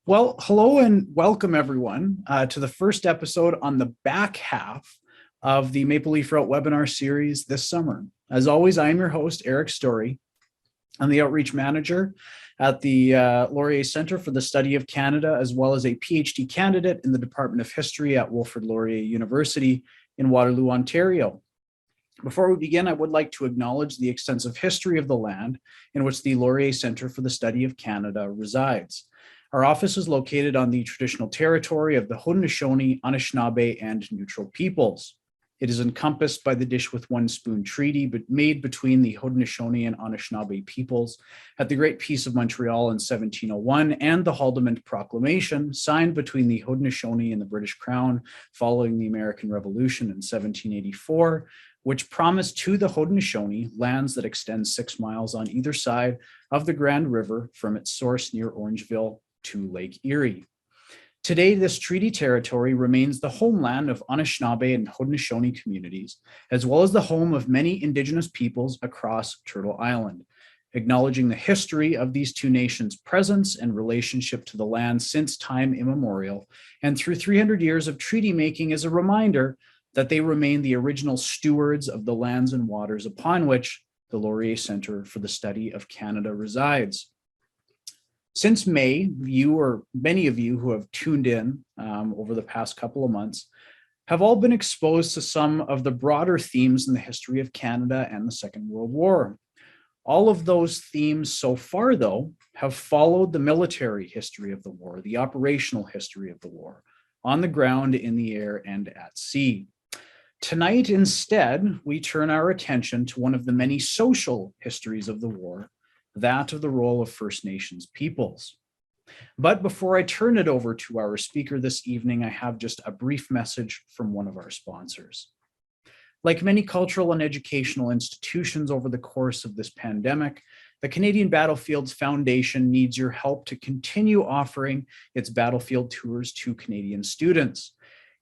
Well, hello and welcome everyone to the first episode on the back half of the Maple Leaf Route webinar series this summer. As always, I am your host, Eric Story. I'm the Outreach Manager at the Laurier Centre for the Study of Canada, as well as a PhD candidate in the Department of History at Wilfrid Laurier University in Waterloo, Ontario. Before we begin, I would like to acknowledge the extensive history of the land in which the Laurier Centre for the Study of Canada resides. Our office is located on the traditional territory of the Haudenosaunee, Anishinaabe, and Neutral peoples. It is encompassed by the Dish with One Spoon Treaty, but made between the Haudenosaunee and Anishinaabe peoples at the Great Peace of Montreal in 1701 and the Haldimand Proclamation, signed between the Haudenosaunee and the British Crown following the American Revolution in 1784, which promised to the Haudenosaunee lands that extend 6 miles on either side of the Grand River from its source near Orangeville to Lake Erie. Today, this treaty territory remains the homeland of Anishinaabe and Haudenosaunee communities, as well as the home of many Indigenous peoples across Turtle Island. Acknowledging the history of these two nations' presence and relationship to the land since time immemorial, and through 300 years of treaty making is a reminder that they remain the original stewards of the lands and waters upon which the Laurier Centre for the Study of Canada resides. Since May, you or many of you who have tuned in over the past couple of months have all been exposed to some of the broader themes in the history of Canada and the Second World War. All of those themes so far, though, have followed the military history of the war, the operational history of the war, on the ground, in the air, and at sea. Tonight, instead, we turn our attention to one of the many social histories of the war, that of the role of First Nations peoples. But before I turn it over to our speaker this evening, I have just a brief message from one of our sponsors. Like many cultural and educational institutions over the course of this pandemic, the Canadian Battlefields Foundation needs your help to continue offering its battlefield tours to Canadian students.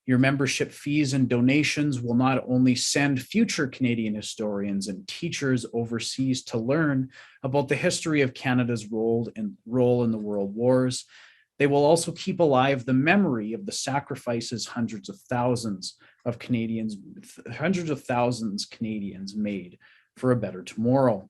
Your membership fees and donations will not only send future Canadian historians and teachers overseas to learn about the history of Canada's role in the world wars, they will also keep alive the memory of the sacrifices hundreds of thousands Canadians made for a better tomorrow.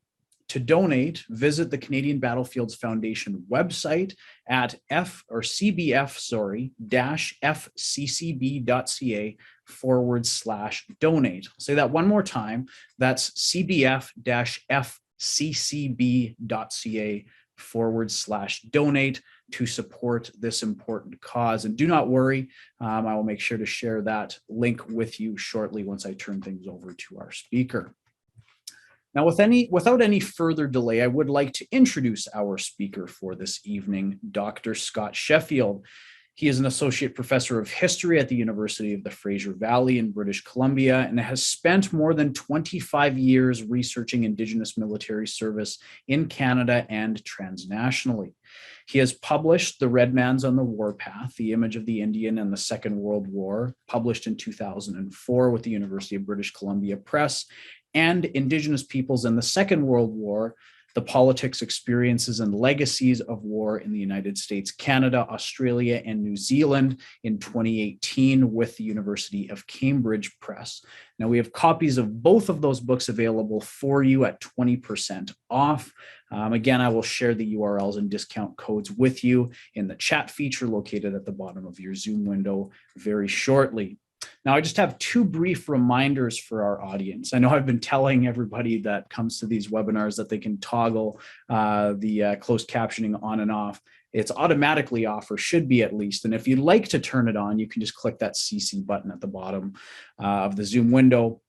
To donate, visit the Canadian Battlefields Foundation website at fccb.ca/donate. I'll say that one more time. That's cbf-fccb.ca/donate to support this important cause. And do not worry, I will make sure to share that link with you shortly once I turn things over to our speaker. Now, without any further delay, I would like to introduce our speaker for this evening, Dr. Scott Sheffield. He is an associate professor of history at the University of the Fraser Valley in British Columbia and has spent more than 25 years researching Indigenous military service in Canada and transnationally. He has published The Red Man's on the Warpath, The Image of the Indian and the Second World War, published in 2004 with the University of British Columbia Press, and Indigenous Peoples in the Second World War, The Politics, Experiences, and Legacies of War in the United States, Canada, Australia, and New Zealand in 2018 with the University of Cambridge Press. Now, we have copies of both of those books available for you at 20% off. Again, I will share the URLs and discount codes with you in the chat feature located at the bottom of your Zoom window very shortly. Now, I just have two brief reminders for our audience. I know I've been telling everybody that comes to these webinars that they can toggle the closed captioning on and off. It's automatically off, or should be at least. And if you'd like to turn it on, you can just click that CC button at the bottom of the Zoom window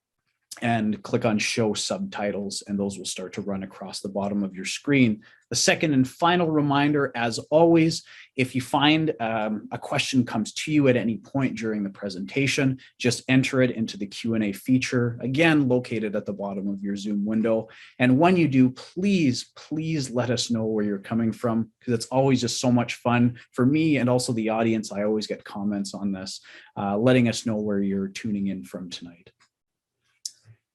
and click on show subtitles, and those will start to run across the bottom of your screen. The second and final reminder, as always, if you find a question comes to you at any point during the presentation, just enter it into the Q&A feature, again, located at the bottom of your Zoom window. And when you do, please let us know where you're coming from, because it's always just so much fun for me and also the audience. I always get comments on this, letting us know where you're tuning in from tonight.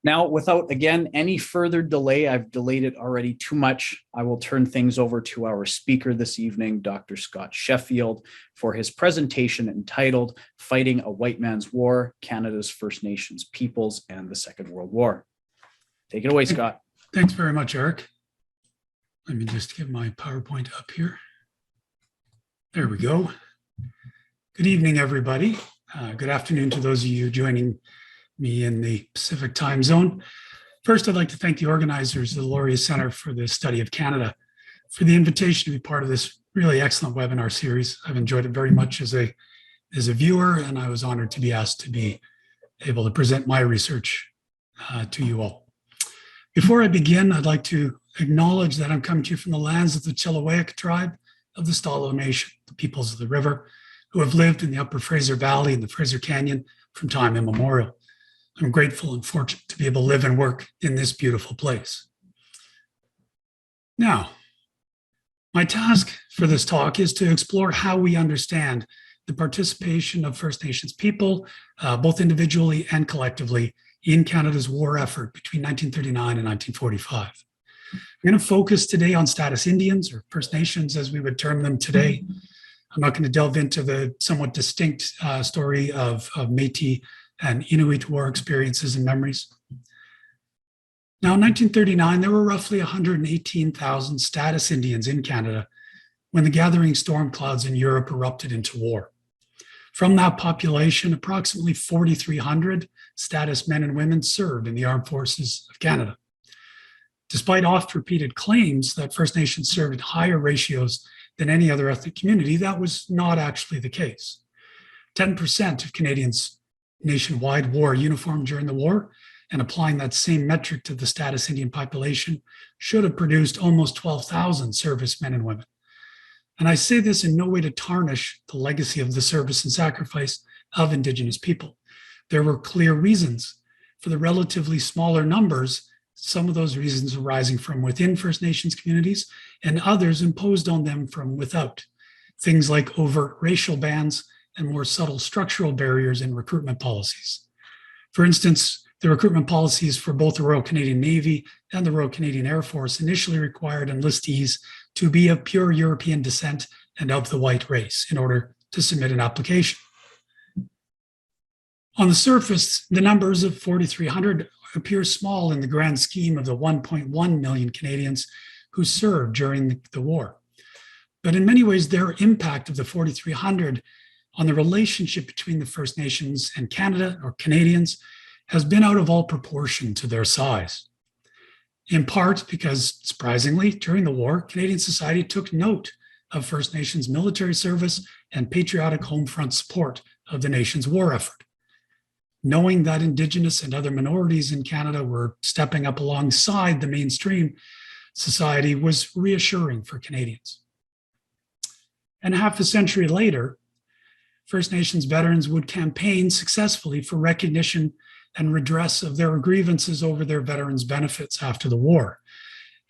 Now, without, again, any further delay, I've delayed it already too much. I will turn things over to our speaker this evening, Dr. Scott Sheffield, for his presentation entitled Fighting a White Man's War, Canada's First Nations Peoples and the Second World War. Take it away, Scott. Thanks very much, Eric. Let me just get my PowerPoint up here. There we go. Good evening, everybody. Good afternoon to those of you joining me in the Pacific time zone. First, I'd like to thank the organizers of the Laurier Center for the Study of Canada for the invitation to be part of this really excellent webinar series. I've enjoyed it very much as a viewer, and I was honored to be asked to be able to present my research to you all. Before I begin, I'd like to acknowledge that I'm coming to you from the lands of the Chilliwack tribe of the Stalo Nation, the peoples of the river, who have lived in the Upper Fraser Valley and the Fraser Canyon from time immemorial. I'm grateful and fortunate to be able to live and work in this beautiful place. Now, my task for this talk is to explore how we understand the participation of First Nations people, both individually and collectively, in Canada's war effort between 1939 and 1945. I'm going to focus today on status Indians, or First Nations as we would term them today. I'm not going to delve into the somewhat distinct story of Métis and Inuit war experiences and memories. Now, in 1939, there were roughly 118,000 status Indians in Canada when the gathering storm clouds in Europe erupted into war. From that population, approximately 4,300 status men and women served in the armed forces of Canada. Despite oft-repeated claims that First Nations served in higher ratios than any other ethnic community, that was not actually the case. 10% of Canadians nationwide wore a uniform during the war, and applying that same metric to the status Indian population should have produced almost 12,000 service men and women. And I say this in no way to tarnish the legacy of the service and sacrifice of Indigenous people. There were clear reasons for the relatively smaller numbers, some of those reasons arising from within First Nations communities and others imposed on them from without. Things like overt racial bans and more subtle structural barriers in recruitment policies. For instance, the recruitment policies for both the Royal Canadian Navy and the Royal Canadian Air Force initially required enlistees to be of pure European descent and of the white race in order to submit an application. On the surface, the numbers of 4,300 appear small in the grand scheme of the 1.1 million Canadians who served during the war. But in many ways, their impact of the 4,300 on the relationship between the First Nations and Canada, or Canadians, has been out of all proportion to their size. In part because, surprisingly, during the war, Canadian society took note of First Nations military service and patriotic Homefront support of the nation's war effort. Knowing that Indigenous and other minorities in Canada were stepping up alongside the mainstream society was reassuring for Canadians. And half a century later, First Nations veterans would campaign successfully for recognition and redress of their grievances over their veterans' benefits after the war.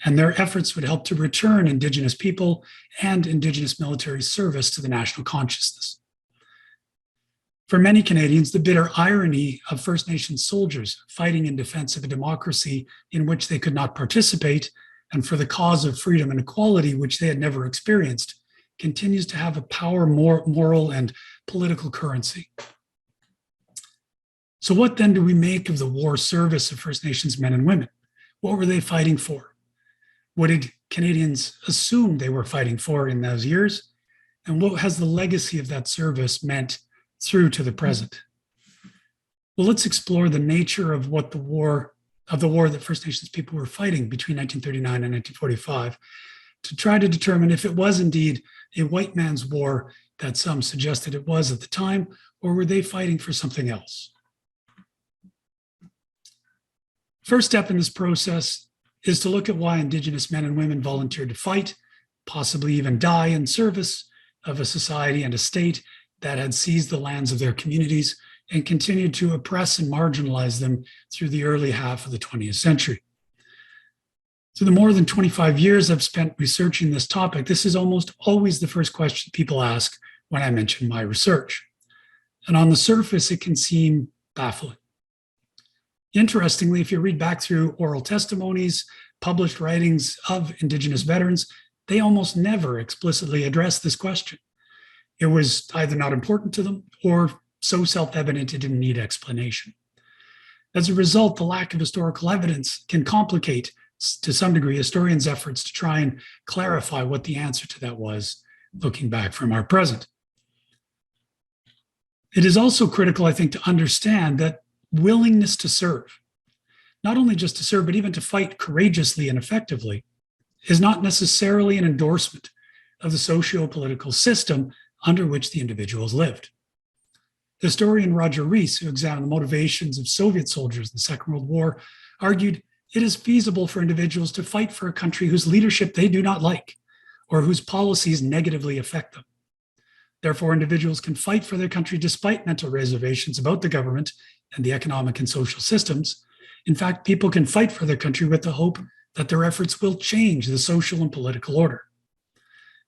And their efforts would help to return Indigenous people and Indigenous military service to the national consciousness. For many Canadians, the bitter irony of First Nations soldiers fighting in defense of a democracy in which they could not participate and for the cause of freedom and equality, which they had never experienced, continues to have a power, moral, and political currency. So what then do we make of the war service of First Nations men and women? What were they fighting for? What did Canadians assume they were fighting for in those years? And what has the legacy of that service meant through to the present? Well, let's explore the nature of what the war that First Nations people were fighting between 1939 and 1945 to try to determine if it was indeed a white man's war that some suggested it was at the time, or were they fighting for something else? First step in this process is to look at why Indigenous men and women volunteered to fight, possibly even die in service of a society and a state that had seized the lands of their communities and continued to oppress and marginalize them through the early half of the 20th century. So the more than 25 years I've spent researching this topic, this is almost always the first question people ask when I mention my research. And on the surface, it can seem baffling. Interestingly, if you read back through oral testimonies, published writings of Indigenous veterans, they almost never explicitly address this question. It was either not important to them or so self-evident it didn't need explanation. As a result, the lack of historical evidence can complicate, to some degree, historians' efforts to try and clarify what the answer to that was, looking back from our present. It is also critical, I think, to understand that willingness to serve, not only just to serve, but even to fight courageously and effectively, is not necessarily an endorsement of the socio-political system under which the individuals lived. Historian Roger Rees, who examined the motivations of Soviet soldiers in the Second World War, argued it is feasible for individuals to fight for a country whose leadership they do not like or whose policies negatively affect them. Therefore, individuals can fight for their country despite mental reservations about the government and the economic and social systems. In fact, people can fight for their country with the hope that their efforts will change the social and political order.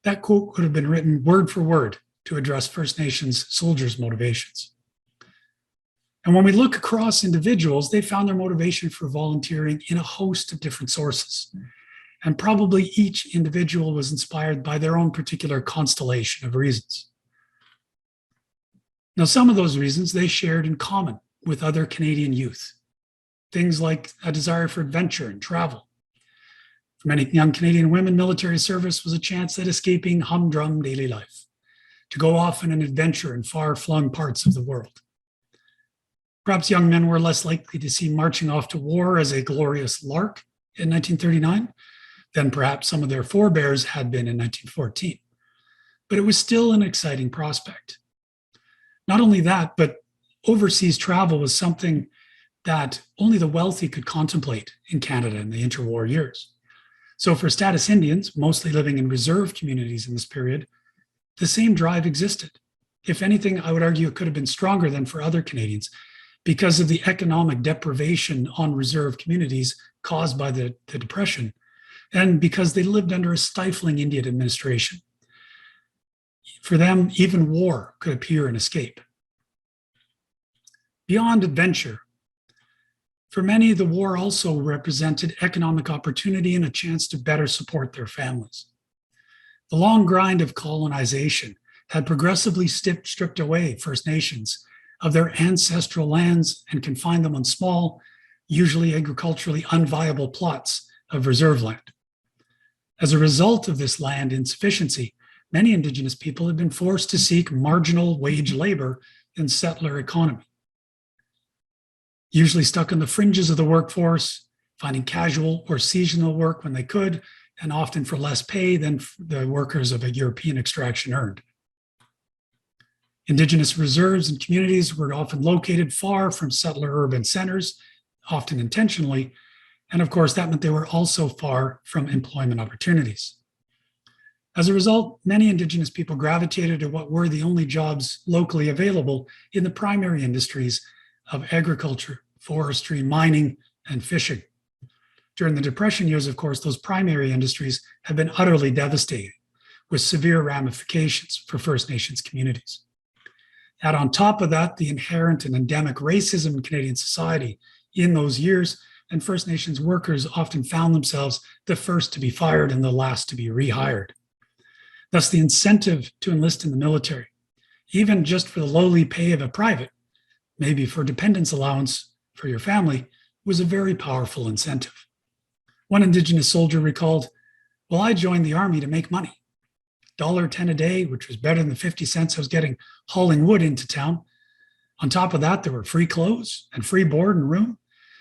That quote could have been written word for word to address First Nations soldiers' motivations. And when we look across individuals, they found their motivation for volunteering in a host of different sources. And probably each individual was inspired by their own particular constellation of reasons. Now, some of those reasons they shared in common with other Canadian youth. Things like a desire for adventure and travel. For many young Canadian women, military service was a chance at escaping humdrum daily life, to go off on an adventure in far-flung parts of the world. Perhaps young men were less likely to see marching off to war as a glorious lark in 1939 than perhaps some of their forebears had been in 1914. But it was still an exciting prospect. Not only that, but overseas travel was something that only the wealthy could contemplate in Canada in the interwar years. So for status Indians, mostly living in reserve communities in this period, the same drive existed. If anything, I would argue it could have been stronger than for other Canadians because of the economic deprivation on reserve communities caused by the Depression, and because they lived under a stifling Indian administration. For them, even war could appear an escape. Beyond adventure, for many, the war also represented economic opportunity and a chance to better support their families. The long grind of colonization had progressively stripped away First Nations of their ancestral lands and confined them on small, usually agriculturally unviable plots of reserve land. As a result of this land insufficiency, many Indigenous people had been forced to seek marginal wage labor in settler economy. Usually stuck on the fringes of the workforce, finding casual or seasonal work when they could, and often for less pay than the workers of a European extraction earned. Indigenous reserves and communities were often located far from settler urban centers, often intentionally, and of course that meant they were also far from employment opportunities. As a result, many Indigenous people gravitated to what were the only jobs locally available in the primary industries of agriculture, forestry, mining, and fishing. During the Depression years, of course, those primary industries have been utterly devastating, with severe ramifications for First Nations communities. Add on top of that, the inherent and endemic racism in Canadian society in those years, and First Nations workers often found themselves the first to be fired and the last to be rehired. Thus, the incentive to enlist in the military, even just for the lowly pay of a private, maybe for dependence allowance for your family, was a very powerful incentive. One Indigenous soldier recalled, "Well, I joined the army to make money. $1.10 a day, which was better than the 50 cents I was getting hauling wood into town. On top of that, there were free clothes and free board and room.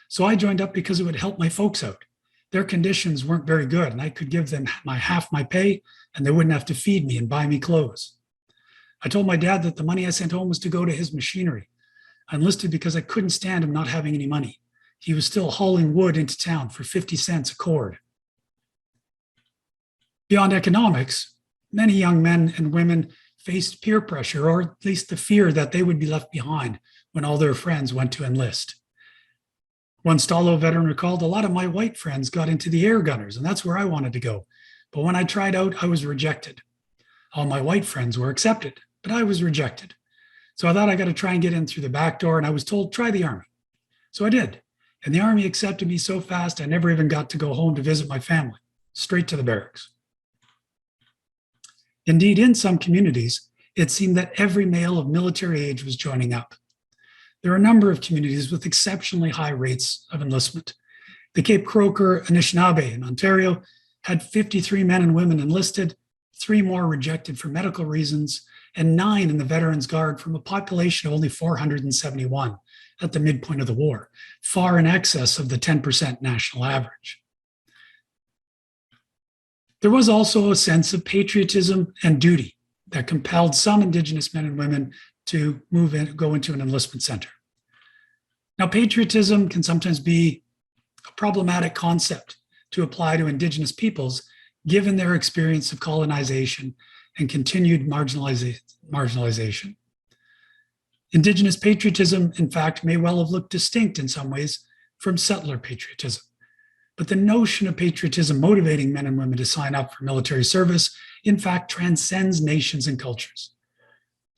So I joined up because it would help my folks out. Their conditions weren't very good, and I could give them half my pay, and they wouldn't have to feed me and buy me clothes. I told my dad that the money I sent home was to go to his machinery. I enlisted because I couldn't stand him not having any money. He was still hauling wood into town for 50 cents a cord." Beyond economics, many young men and women faced peer pressure, or at least the fear that they would be left behind when all their friends went to enlist. One Stalo veteran recalled, "A lot of my white friends got into the air gunners, and that's where I wanted to go. But when I tried out, I was rejected. All my white friends were accepted, but I was rejected. So I thought I got to try and get in through the back door, and I was told, try the army. So I did. And the Army accepted me so fast I never even got to go home to visit my family, straight to the barracks. Indeed, in some communities, it seemed that every male of military age was joining up. There are a number of communities with exceptionally high rates of enlistment. The Cape Croker Anishinaabe in Ontario had 53 men and women enlisted, 3 more rejected for medical reasons, and 9 in the Veterans Guard from a population of only 471 at the midpoint of the war, far in excess of the 10% national average. There was also a sense of patriotism and duty that compelled some Indigenous men and women to go into an enlistment center. Now, patriotism can sometimes be a problematic concept to apply to Indigenous peoples, given their experience of colonization and continued marginalization. Indigenous patriotism, in fact, may well have looked distinct in some ways from settler patriotism. But the notion of patriotism motivating men and women to sign up for military service, in fact, transcends nations and cultures.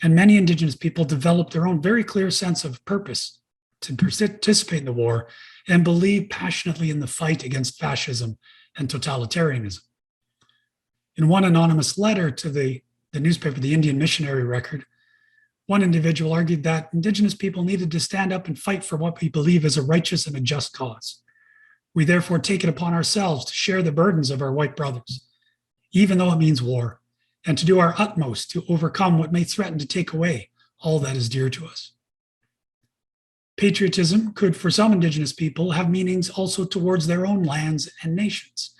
And many Indigenous people developed their own very clear sense of purpose to participate in the war and believe passionately in the fight against fascism and totalitarianism. In one anonymous letter to the newspaper, the Indian Missionary Record, one individual argued that Indigenous people needed to stand up and fight for what we believe is a righteous and a just cause. We therefore take it upon ourselves to share the burdens of our white brothers, even though it means war, and to do our utmost to overcome what may threaten to take away all that is dear to us. Patriotism could, for some Indigenous people, have meanings also towards their own lands and nations,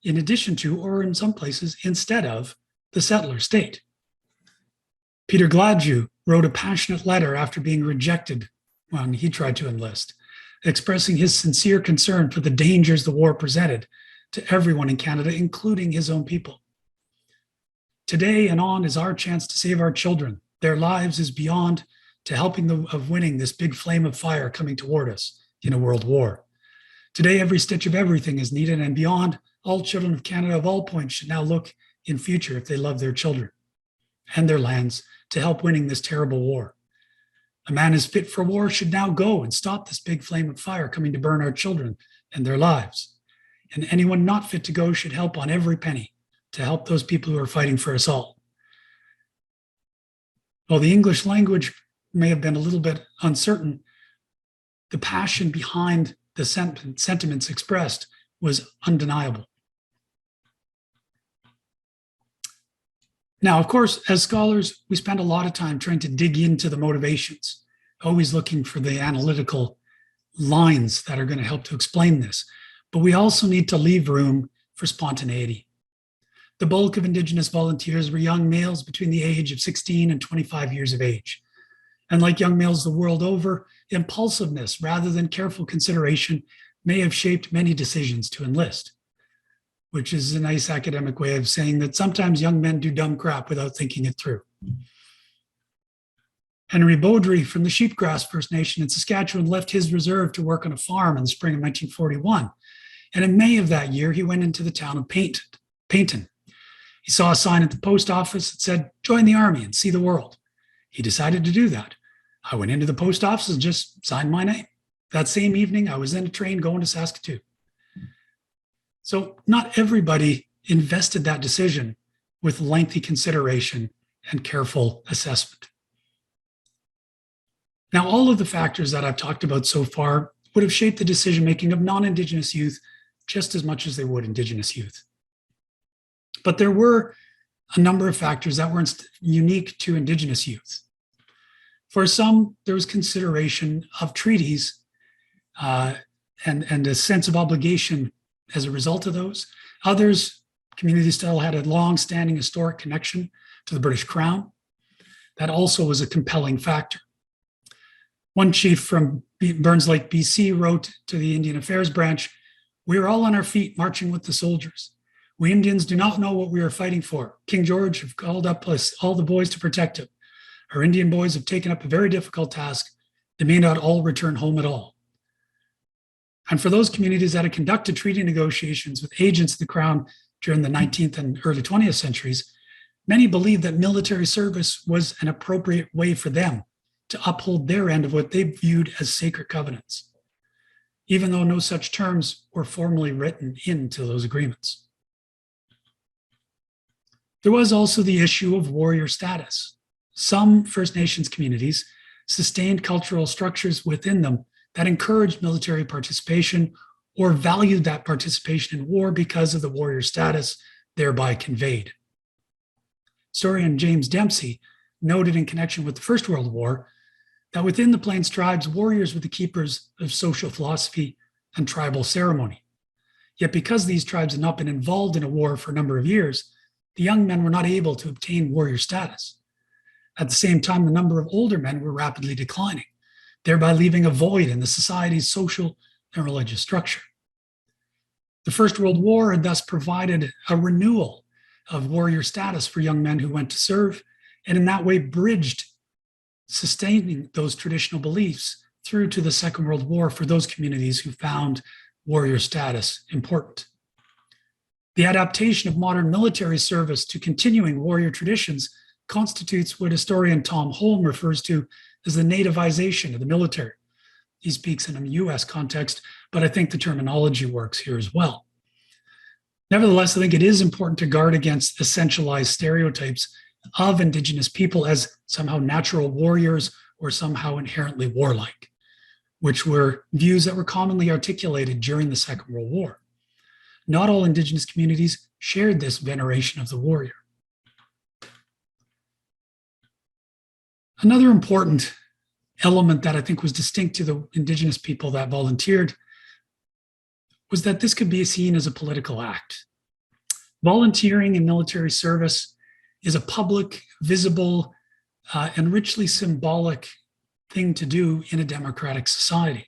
in addition to, or in some places, instead of, the settler state. Peter Gladue wrote a passionate letter after being rejected when he tried to enlist, expressing his sincere concern for the dangers the war presented to everyone in Canada, including his own people. Today and on is our chance to save our children. Their lives is beyond to helping them of winning this big flame of fire coming toward us in a world war. Today, every stitch of everything is needed, and beyond, all children of Canada of all points should now look in future, if they love their children and their lands, to help winning this terrible war. A man is fit for war should now go and stop this big flame of fire coming to burn our children and their lives. And anyone not fit to go should help on every penny to help those people who are fighting for us all. While the English language may have been a little bit uncertain, the passion behind the sentiments expressed was undeniable. Now, of course, as scholars, we spend a lot of time trying to dig into the motivations, always looking for the analytical lines that are going to help to explain this. But we also need to leave room for spontaneity. The bulk of Indigenous volunteers were young males between the age of 16 and 25 years of age. And like young males the world over, impulsiveness rather than careful consideration may have shaped many decisions to enlist, which is a nice academic way of saying that sometimes young men do dumb crap without thinking it through. Henry Beaudry from the Sheepgrass First Nation in Saskatchewan left his reserve to work on a farm in the spring of 1941. And in May of that year, he went into the town of Paynton. He saw a sign at the post office that said, "Join the Army and see the world." He decided to do that. I went into the post office and just signed my name. That same evening, I was in a train going to Saskatoon. So not everybody invested that decision with lengthy consideration and careful assessment. Now, all of the factors that I've talked about so far would have shaped the decision-making of non-Indigenous youth just as much as they would Indigenous youth. But there were a number of factors that were unique to Indigenous youth. For some, there was consideration of treaties and a sense of obligation as a result of those. Others, communities still had a long-standing historic connection to the British Crown. That also was a compelling factor. One chief from Burns Lake, BC, wrote to the Indian Affairs Branch, "We are all on our feet marching with the soldiers. We Indians do not know what we are fighting for. King George have called up all the boys to protect him. Our Indian boys have taken up a very difficult task. They may not all return home at all." And for those communities that had conducted treaty negotiations with agents of the Crown during the 19th and early 20th centuries, many believed that military service was an appropriate way for them to uphold their end of what they viewed as sacred covenants. even though no such terms were formally written into those agreements. There was also the issue of warrior status. Some First Nations communities sustained cultural structures within them that encouraged military participation or valued that participation in war because of the warrior status thereby conveyed. Historian James Dempsey noted in connection with the First World War that within the Plains tribes, warriors were the keepers of social philosophy and tribal ceremony. Yet because these tribes had not been involved in a war for a number of years, the young men were not able to obtain warrior status. At the same time, the number of older men were rapidly declining, thereby leaving a void in the society's social and religious structure. The First World War had thus provided a renewal of warrior status for young men who went to serve, and in that way bridged sustaining those traditional beliefs through to the Second World War for those communities who found warrior status important. The adaptation of modern military service to continuing warrior traditions constitutes what historian Tom Holm refers to as the nativization of the military. He speaks in a US context, but I think the terminology works here as well. Nevertheless, I think it is important to guard against essentialized stereotypes of Indigenous people as somehow natural warriors or somehow inherently warlike, which were views that were commonly articulated during the Second World War. Not all Indigenous communities shared this veneration of the warrior. Another important element that I think was distinct to the Indigenous people that volunteered was that this could be seen as a political act. Volunteering in military service is a public, visible, and richly symbolic thing to do in a democratic society.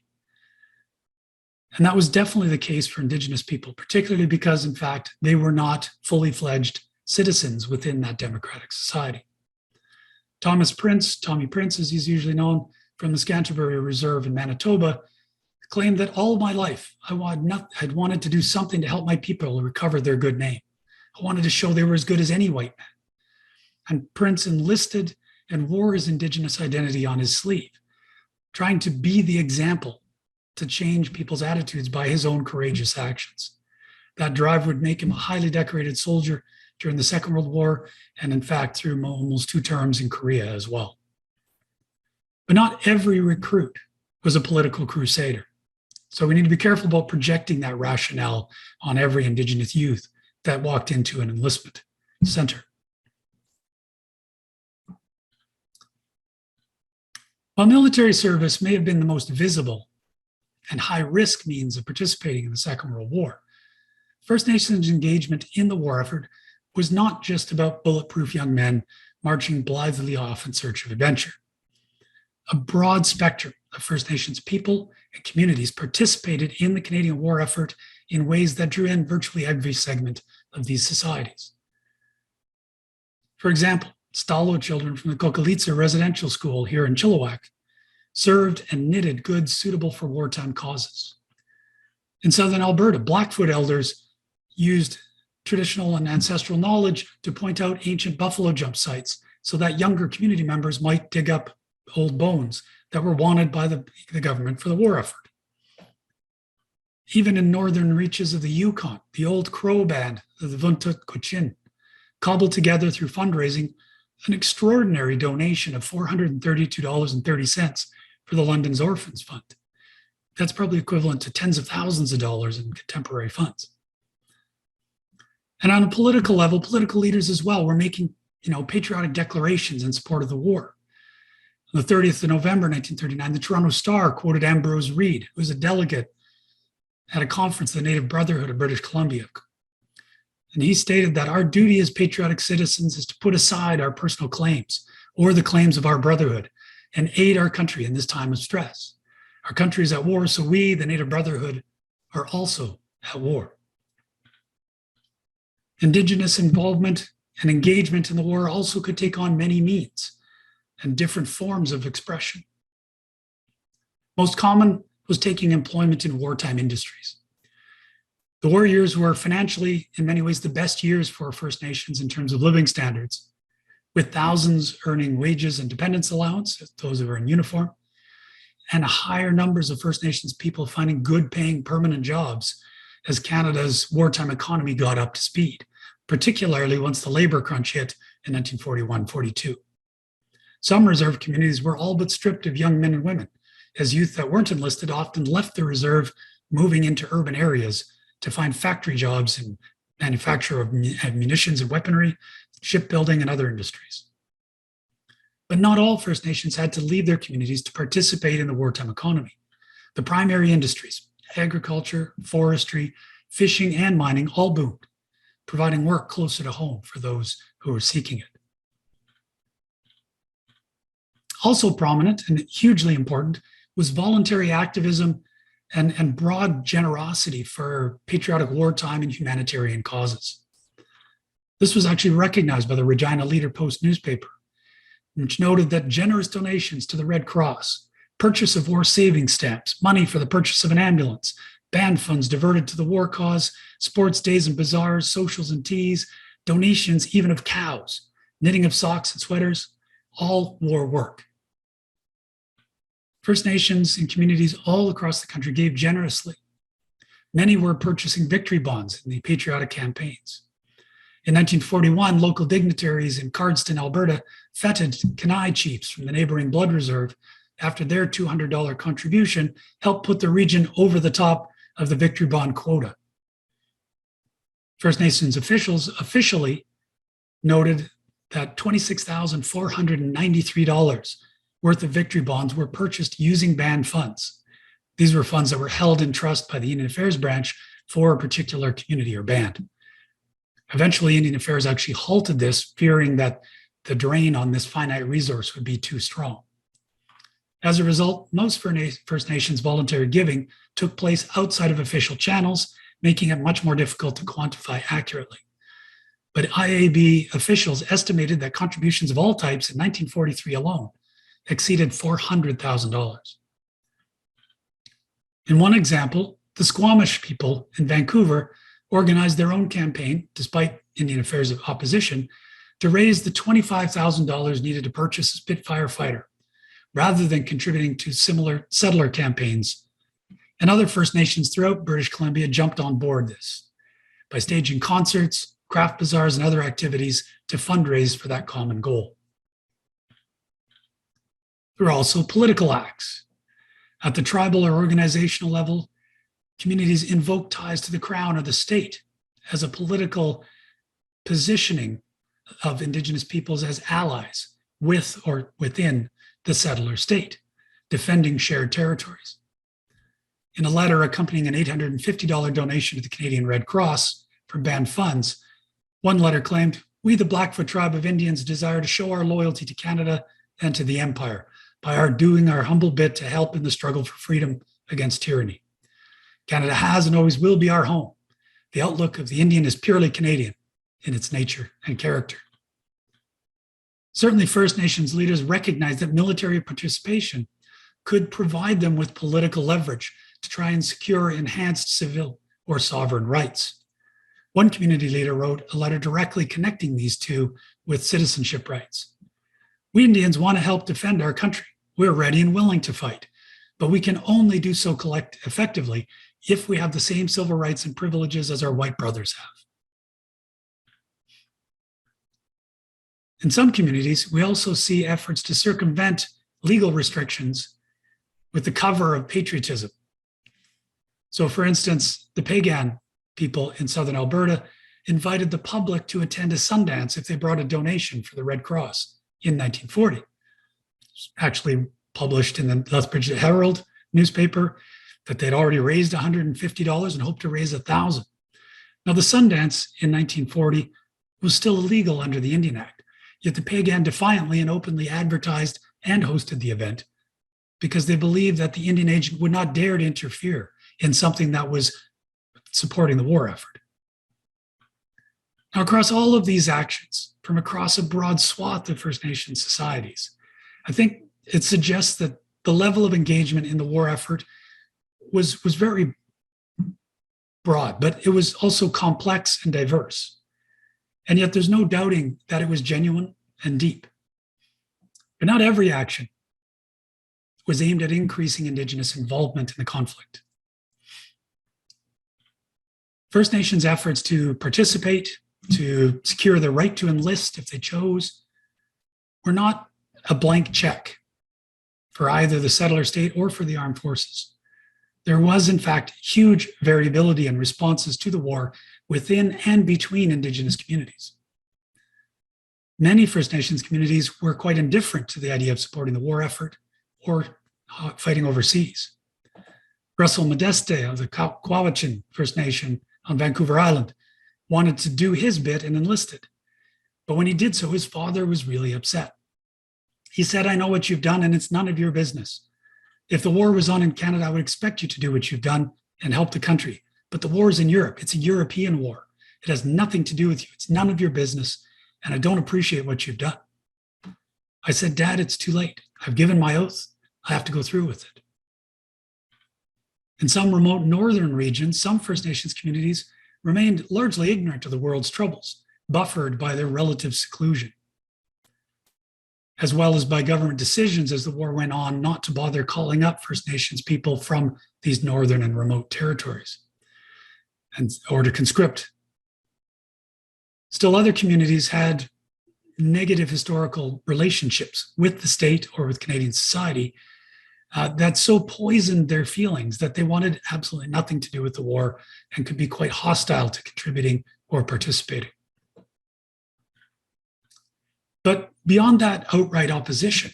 And that was definitely the case for Indigenous people, particularly because, in fact, they were not fully fledged citizens within that democratic society. Tommy Prince, as he's usually known, from the Scantlebury Reserve in Manitoba, claimed that all my life I'd wanted to do something to help my people recover their good name. I wanted to show they were as good as any white man. And Prince enlisted and wore his Indigenous identity on his sleeve, trying to be the example to change people's attitudes by his own courageous actions. That drive would make him a highly decorated soldier during the Second World War, and in fact, through almost 2 terms in Korea as well. But not every recruit was a political crusader. So we need to be careful about projecting that rationale on every Indigenous youth that walked into an enlistment center. While military service may have been the most visible and high-risk means of participating in the Second World War, First Nations engagement in the war effort was not just about bulletproof young men marching blithely off in search of adventure. A broad spectrum of First Nations people and communities participated in the Canadian war effort in ways that drew in virtually every segment of these societies. For example, Stalo children from the Kokolitsa residential school here in Chilliwack served and knitted goods suitable for wartime causes. In southern Alberta, Blackfoot elders used traditional and ancestral knowledge to point out ancient buffalo jump sites so that younger community members might dig up old bones that were wanted by the government for the war effort. Even in northern reaches of the Yukon, the old Crow band of the Vuntut Cochin cobbled together through fundraising an extraordinary donation of $432.30 for the London's Orphans Fund. That's probably equivalent to tens of thousands of dollars in contemporary funds. And on a political level, political leaders as well were making, patriotic declarations in support of the war. On the 30th of November, 1939, the Toronto Star quoted Ambrose Reid, who was a delegate at a conference of the Native Brotherhood of British Columbia. And he stated that our duty as patriotic citizens is to put aside our personal claims or the claims of our brotherhood and aid our country in this time of stress. Our country is at war, so we, the Native Brotherhood, are also at war. Indigenous involvement and engagement in the war also could take on many means and different forms of expression. Most common was taking employment in wartime industries. The war years were financially, in many ways, the best years for First Nations in terms of living standards, with thousands earning wages and dependence allowance, those who are in uniform, and higher numbers of First Nations people finding good paying permanent jobs as Canada's wartime economy got up to speed, particularly once the labor crunch hit in 1941-42. Some reserve communities were all but stripped of young men and women, as youth that weren't enlisted often left the reserve, moving into urban areas to find factory jobs in manufacture of munitions and weaponry, shipbuilding, and other industries. But not all First Nations had to leave their communities to participate in the wartime economy. The primary industries, agriculture, forestry, fishing, and mining all boomed, providing work closer to home for those who were seeking it. Also prominent and hugely important was voluntary activism and broad generosity for patriotic wartime and humanitarian causes. This was actually recognized by the Regina Leader-Post newspaper, which noted that generous donations to the Red Cross, purchase of war savings stamps, money for the purchase of an ambulance, band funds diverted to the war cause, sports days and bazaars, socials and teas, donations even of cows, knitting of socks and sweaters, all war work. First Nations and communities all across the country gave generously. Many were purchasing victory bonds in the patriotic campaigns. In 1941, local dignitaries in Cardston, Alberta, feted Kenai chiefs from the neighboring Blood Reserve after their $200 contribution helped put the region over the top of the victory bond quota. First Nations officials officially noted that $26,493 worth of victory bonds were purchased using band funds. These were funds that were held in trust by the Indian Affairs branch for a particular community or band. Eventually, Indian Affairs actually halted this, fearing that the drain on this finite resource would be too strong. As a result, most First Nations voluntary giving took place outside of official channels, making it much more difficult to quantify accurately. But IAB officials estimated that contributions of all types in 1943 alone exceeded $400,000. In one example, the Squamish people in Vancouver organized their own campaign, despite Indian Affairs' opposition, to raise the $25,000 needed to purchase a Spitfire fighter, rather than contributing to similar settler campaigns. And other First Nations throughout British Columbia jumped on board this by staging concerts, craft bazaars, and other activities to fundraise for that common goal. There are also political acts. At the tribal or organizational level, communities invoke ties to the crown or the state as a political positioning of Indigenous peoples as allies with or within the settler state, defending shared territories. In a letter accompanying an $850 donation to the Canadian Red Cross from band funds, one letter claimed, "We, the Blackfoot tribe of Indians, desire to show our loyalty to Canada and to the Empire by our doing our humble bit to help in the struggle for freedom against tyranny. Canada has and always will be our home. The outlook of the Indian is purely Canadian in its nature and character." Certainly, First Nations leaders recognized that military participation could provide them with political leverage to try and secure enhanced civil or sovereign rights. One community leader wrote a letter directly connecting these two with citizenship rights. "We Indians want to help defend our country. We're ready and willing to fight, but we can only do so effectively if we have the same civil rights and privileges as our white brothers have." In some communities, we also see efforts to circumvent legal restrictions with the cover of patriotism. So, for instance, the Pagan people in southern Alberta invited the public to attend a Sundance if they brought a donation for the Red Cross in 1940. It was actually published in the Lethbridge Herald newspaper that they'd already raised $150 and hoped to raise $1,000. Now, the Sundance in 1940 was still illegal under the Indian Act, yet the Pagan defiantly and openly advertised and hosted the event because they believed that the Indian agent would not dare to interfere in something that was supporting the war effort. Now, across all of these actions, from across a broad swath of First Nations societies, I think it suggests that the level of engagement in the war effort was very broad, but it was also complex and diverse. And yet there's no doubting that it was genuine and deep. But not every action was aimed at increasing Indigenous involvement in the conflict. First Nations efforts to participate, to secure the right to enlist if they chose, were not a blank check for either the settler state or for the armed forces. There was, in fact, huge variability in responses to the war within and between Indigenous communities. Many First Nations communities were quite indifferent to the idea of supporting the war effort or fighting overseas. Russell Modeste of the Kwawachin First Nation on Vancouver Island wanted to do his bit and enlisted. But when he did so, his father was really upset. He said, "I know what you've done and it's none of your business. If the war was on in Canada, I would expect you to do what you've done and help the country. But the war is in Europe. It's a European war. It has nothing to do with you. It's none of your business. And I don't appreciate what you've done." I said, "Dad, it's too late. I've given my oath. I have to go through with it." In some remote northern regions, some First Nations communities remained largely ignorant of the world's troubles, buffered by their relative seclusion, as well as by government decisions as the war went on not to bother calling up First Nations people from these northern and remote territories, or to conscript. Still, other communities had negative historical relationships with the state or with Canadian society that so poisoned their feelings that they wanted absolutely nothing to do with the war and could be quite hostile to contributing or participating. But beyond that outright opposition,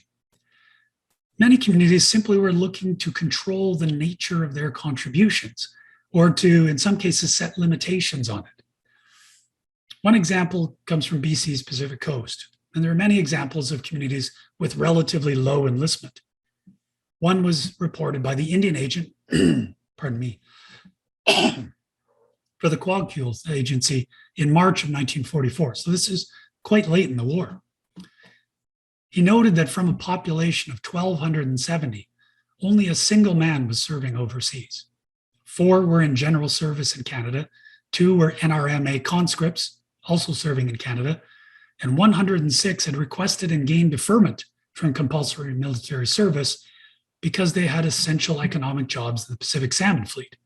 many communities simply were looking to control the nature of their contributions or to, in some cases, set limitations on it. One example comes from BC's Pacific Coast, and there are many examples of communities with relatively low enlistment. One was reported by the Indian agent, pardon me, for the Kwagkul Agency in March of 1944. So this is quite late in the war. He noted that from a population of 1,270, only a single man was serving overseas. 4 were in general service in Canada, 2 were NRMA conscripts, also serving in Canada, and 106 had requested and gained deferment from compulsory military service because they had essential economic jobs in the Pacific Salmon Fleet.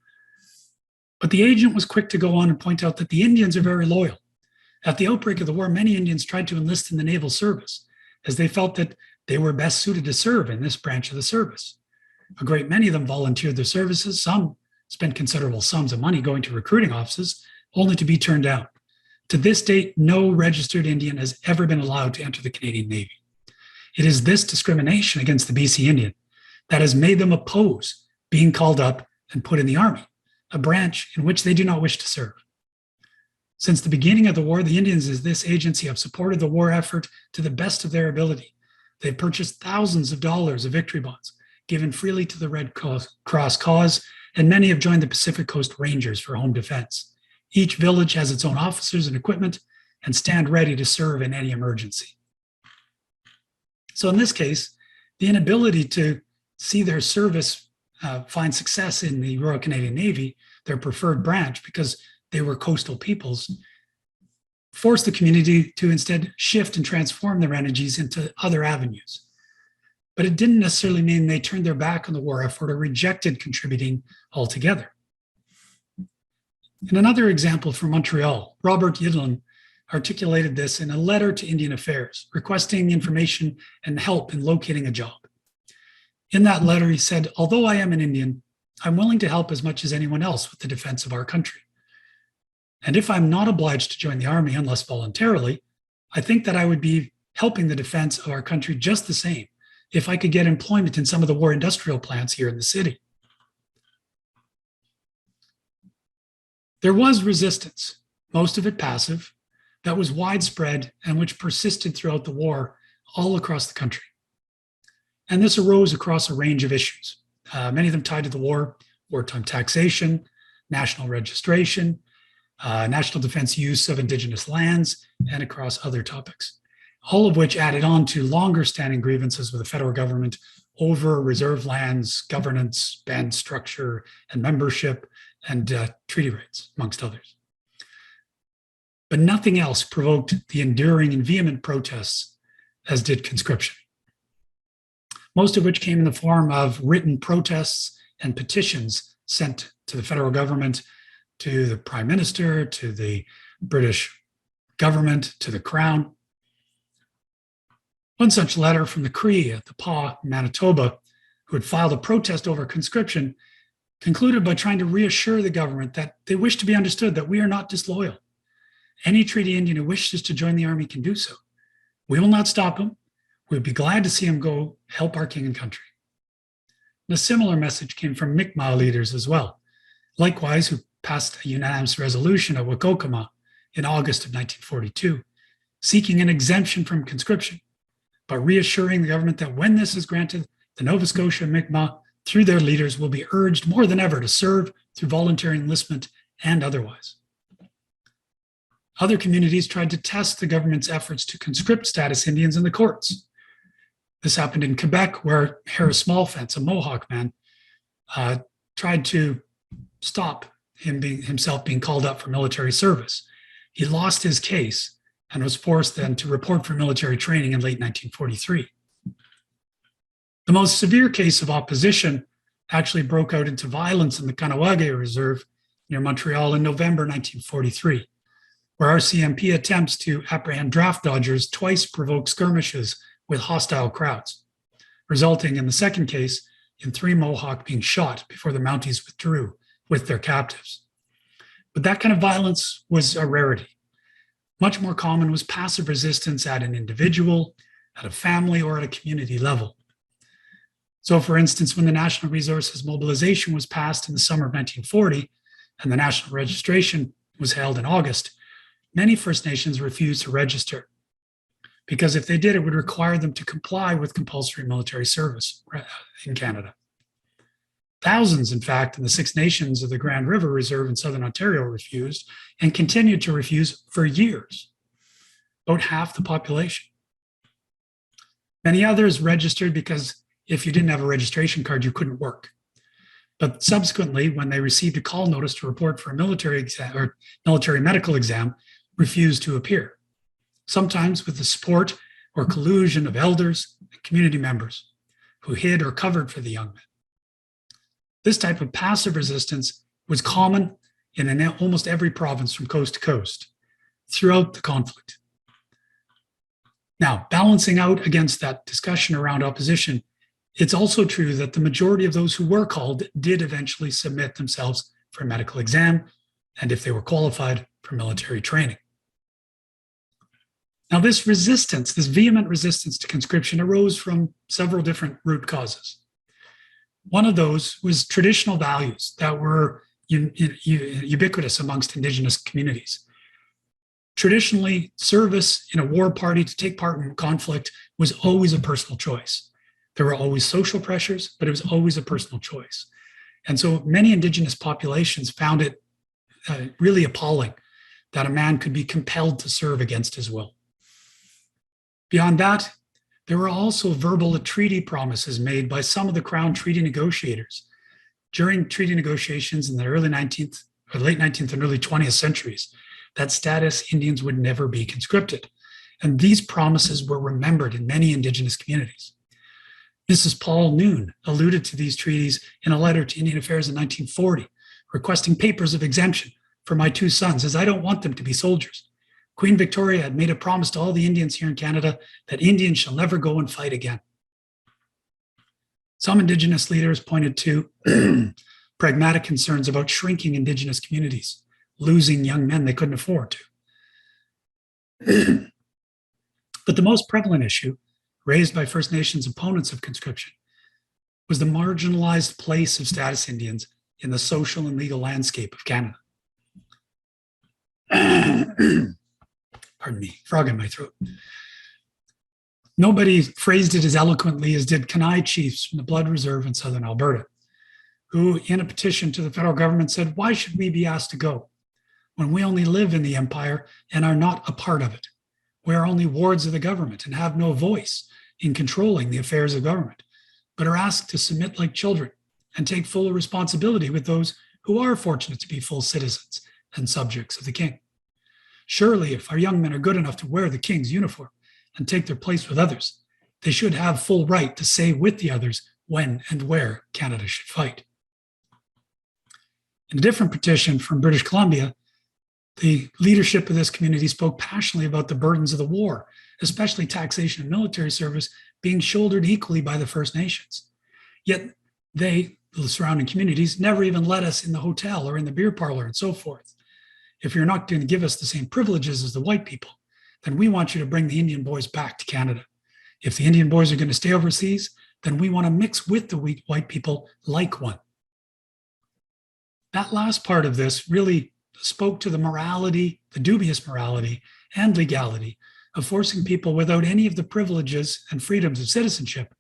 But the agent was quick to go on and point out that the Indians are very loyal. At the outbreak of the war, many Indians tried to enlist in the naval service as they felt that they were best suited to serve in this branch of the service. A great many of them volunteered their services. Some spent considerable sums of money going to recruiting offices, only to be turned down. To this date, no registered Indian has ever been allowed to enter the Canadian Navy. It is this discrimination against the BC Indian that has made them oppose being called up and put in the Army, a branch in which they do not wish to serve. Since the beginning of the war, the Indians as this agency have supported the war effort to the best of their ability. They've purchased thousands of dollars of victory bonds, given freely to the Red Cross cause, and many have joined the Pacific Coast Rangers for home defense. Each village has its own officers and equipment and stand ready to serve in any emergency. So in this case, the inability to see their service find success in the Royal Canadian Navy, their preferred branch, because they were coastal peoples, forced the community to instead shift and transform their energies into other avenues. But it didn't necessarily mean they turned their back on the war effort or rejected contributing altogether. In another example from Montreal, Robert Yidlin articulated this in a letter to Indian Affairs, requesting information and help in locating a job. In that letter, he said, "Although I am an Indian, I'm willing to help as much as anyone else with the defense of our country. And if I'm not obliged to join the Army unless voluntarily, I think that I would be helping the defense of our country just the same if I could get employment in some of the war industrial plants here in the city." There was resistance, most of it passive, that was widespread and which persisted throughout the war all across the country. And this arose across a range of issues, many of them tied to the war: wartime taxation, national registration, national defense use of Indigenous lands, and across other topics, all of which added on to longer standing grievances with the federal government over reserve lands, governance, band structure, and membership, and treaty rights, amongst others. But nothing else provoked the enduring and vehement protests as did conscription. most of which came in the form of written protests and petitions sent to the federal government, to the Prime Minister, to the British government, to the Crown. One such letter from the Cree at the Pas, Manitoba, who had filed a protest over conscription, concluded by trying to reassure the government that they wish to be understood that we are not disloyal. Any treaty Indian who wishes to join the army can do so. We will not stop him. We would be glad to see him go help our king and country. And a similar message came from Mi'kmaq leaders as well, likewise, who passed a unanimous resolution at Wakokama in August of 1942, seeking an exemption from conscription, but reassuring the government that when this is granted, the Nova Scotia Mi'kmaq, through their leaders, will be urged more than ever to serve through voluntary enlistment and otherwise. Other communities tried to test the government's efforts to conscript status Indians in the courts. This happened in Quebec, where Harris Smallfence, a Mohawk man, tried to stop himself being called up for military service. He lost his case and was forced then to report for military training in late 1943. The most severe case of opposition actually broke out into violence in the Kahnawake Reserve near Montreal in November 1943, where RCMP attempts to apprehend draft dodgers twice provoked skirmishes with hostile crowds, resulting in the second case in 3 Mohawk being shot before the Mounties withdrew with their captives. But that kind of violence was a rarity. Much more common was passive resistance at an individual, at a family, or at a community level. So, for instance, when the National Resources Mobilization was passed in the summer of 1940 and the national registration was held in August, many First Nations refused to register because if they did, it would require them to comply with compulsory military service in Canada. Thousands, in fact, in the Six Nations of the Grand River Reserve in Southern Ontario refused and continued to refuse for years, about half the population. Many others registered because if you didn't have a registration card, you couldn't work. But subsequently, when they received a call notice to report for a military exam or military medical exam, refused to appear, sometimes with the support or collusion of elders and community members who hid or covered for the young men. This type of passive resistance was common in almost every province from coast to coast throughout the conflict. Now, balancing out against that discussion around opposition, it's also true that the majority of those who were called did eventually submit themselves for a medical exam, and if they were qualified, for military training. Now, this resistance, this vehement resistance to conscription arose from several different root causes. One of those was traditional values that were ubiquitous amongst Indigenous communities. Traditionally, service in a war party to take part in conflict was always a personal choice. There were always social pressures, but it was always a personal choice. And so many Indigenous populations found it really appalling that a man could be compelled to serve against his will. Beyond that, there were also verbal treaty promises made by some of the Crown treaty negotiators during treaty negotiations in the early 19th or late 19th and early 20th centuries that status Indians would never be conscripted. And these promises were remembered in many Indigenous communities. Mrs. Paul Noon alluded to these treaties in a letter to Indian Affairs in 1940, requesting papers of exemption for my 2 sons, as I don't want them to be soldiers. Queen Victoria had made a promise to all the Indians here in Canada that Indians shall never go and fight again. Some Indigenous leaders pointed to pragmatic concerns about shrinking Indigenous communities, losing young men they couldn't afford to. But the most prevalent issue raised by First Nations opponents of conscription was the marginalized place of status Indians in the social and legal landscape of Canada. Pardon me, frog in my throat. Nobody phrased it as eloquently as did Kainai chiefs from the Blood Reserve in southern Alberta, who in a petition to the federal government said, why should we be asked to go when we only live in the empire and are not a part of it? We are only wards of the government and have no voice in controlling the affairs of government, but are asked to submit like children and take full responsibility with those who are fortunate to be full citizens and subjects of the king. Surely, if our young men are good enough to wear the king's uniform and take their place with others, they should have full right to say with the others when and where Canada should fight. In a different petition from British Columbia, the leadership of this community spoke passionately about the burdens of the war, especially taxation and military service, being shouldered equally by the First Nations. Yet they, the surrounding communities, never even let us in the hotel or in the beer parlor and so forth. If you're not going to give us the same privileges as the white people, then we want you to bring the Indian boys back to Canada. If the Indian boys are going to stay overseas, then we want to mix with the white people like one. That last part of this really spoke to the morality, the dubious morality and legality of forcing people without any of the privileges and freedoms of citizenship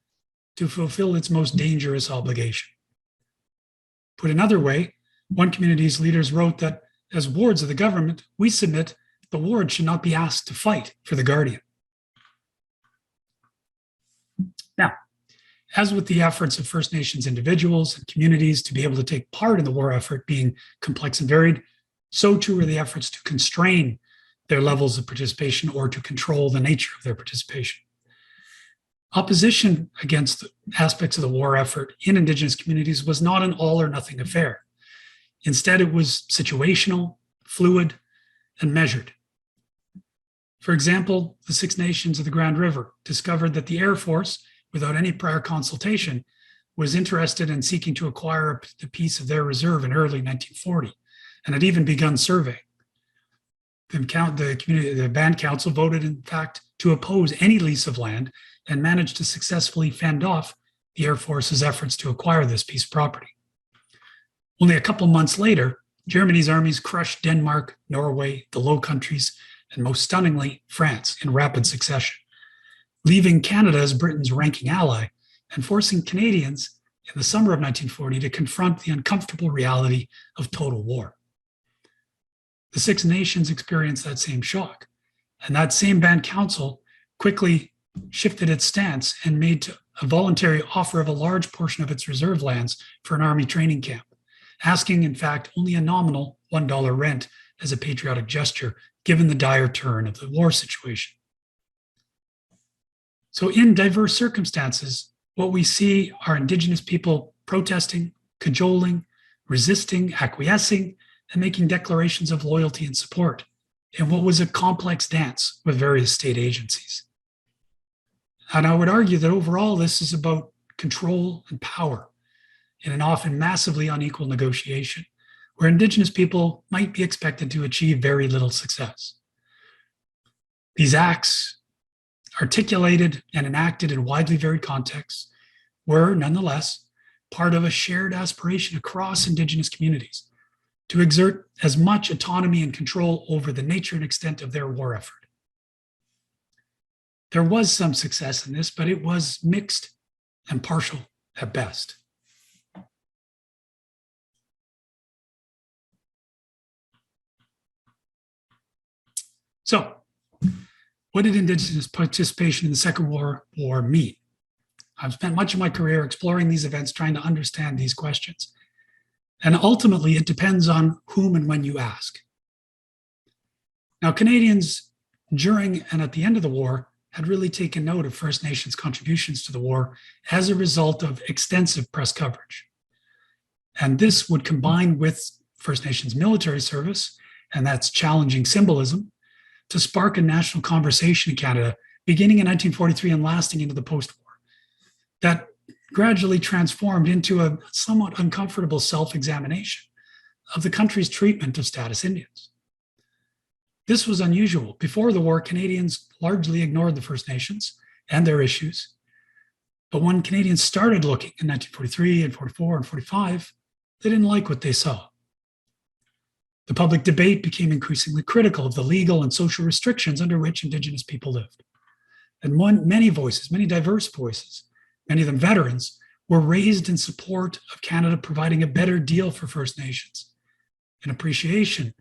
to fulfill its most dangerous obligation. Put another way, one community's leaders wrote that as wards of the government, we submit the ward should not be asked to fight for the guardian. Now, as with the efforts of First Nations individuals and communities to be able to take part in the war effort being complex and varied, so too are the efforts to constrain their levels of participation or to control the nature of their participation. Opposition against the aspects of the war effort in Indigenous communities was not an all or nothing affair. Instead, it was situational, fluid, and measured. For example, the Six Nations of the Grand River discovered that the Air Force, without any prior consultation, was interested in seeking to acquire a piece of their reserve in early 1940, and had even begun surveying. The Band Council voted, in fact, to oppose any lease of land and managed to successfully fend off the Air Force's efforts to acquire this piece of property. Only a couple months later, Germany's armies crushed Denmark, Norway, the Low Countries, and most stunningly, France in rapid succession, leaving Canada as Britain's ranking ally and forcing Canadians in the summer of 1940 to confront the uncomfortable reality of total war. The Six Nations experienced that same shock, and that same Band Council quickly shifted its stance and made a voluntary offer of a large portion of its reserve lands for an army training camp, asking, in fact, only a nominal $1 rent as a patriotic gesture, given the dire turn of the war situation. So in diverse circumstances, what we see are Indigenous people protesting, cajoling, resisting, acquiescing, and making declarations of loyalty and support in what was a complex dance with various state agencies. And I would argue that overall, this is about control and power in an often massively unequal negotiation, where Indigenous people might be expected to achieve very little success. These acts, articulated and enacted in widely varied contexts, were nonetheless part of a shared aspiration across Indigenous communities to exert as much autonomy and control over the nature and extent of their war effort. There was some success in this, but it was mixed and partial at best. So, what did Indigenous participation in the Second World War mean? I've spent much of my career exploring these events, trying to understand these questions. And ultimately, it depends on whom and when you ask. Now, Canadians during and at the end of the war had really taken note of First Nations contributions to the war as a result of extensive press coverage. And this would combine with First Nations military service, and that's challenging symbolism, to spark a national conversation in Canada, beginning in 1943 and lasting into the post-war, that gradually transformed into a somewhat uncomfortable self-examination of the country's treatment of status Indians. This was unusual. Before the war, Canadians largely ignored the First Nations and their issues. But when Canadians started looking in 1943 and 44 and 45, they didn't like what they saw. The public debate became increasingly critical of the legal and social restrictions under which Indigenous people lived. And many voices, many diverse voices, many of them veterans, were raised in support of Canada providing a better deal for First Nations in appreciation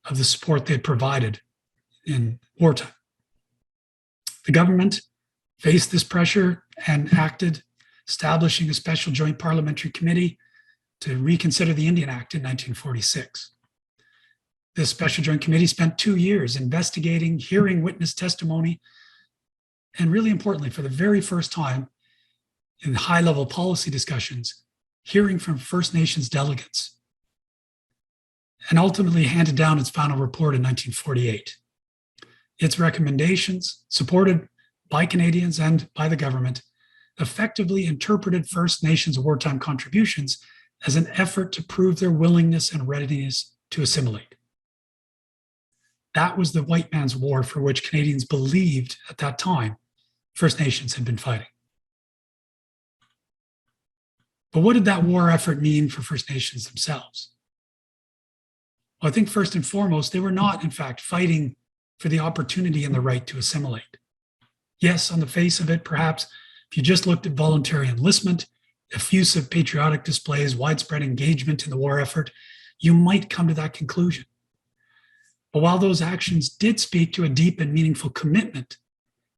of the support they had provided in wartime. The government faced this pressure and acted, establishing a special joint parliamentary committee to reconsider the Indian Act in 1946. This special joint committee spent 2 years investigating, hearing witness testimony, And really importantly, for the very first time in high-level policy discussions, hearing from First Nations delegates, and ultimately handed down its final report in 1948. Its recommendations, supported by Canadians and by the government, effectively interpreted First Nations wartime contributions as an effort to prove their willingness and readiness to assimilate. That was the white man's war for which Canadians believed at that time First Nations had been fighting. But what did that war effort mean for First Nations themselves? Well, I think first and foremost, they were not, in fact, fighting for the opportunity and the right to assimilate. Yes, on the face of it, perhaps, if you just looked at voluntary enlistment, effusive patriotic displays, widespread engagement in the war effort, you might come to that conclusion. But while those actions did speak to a deep and meaningful commitment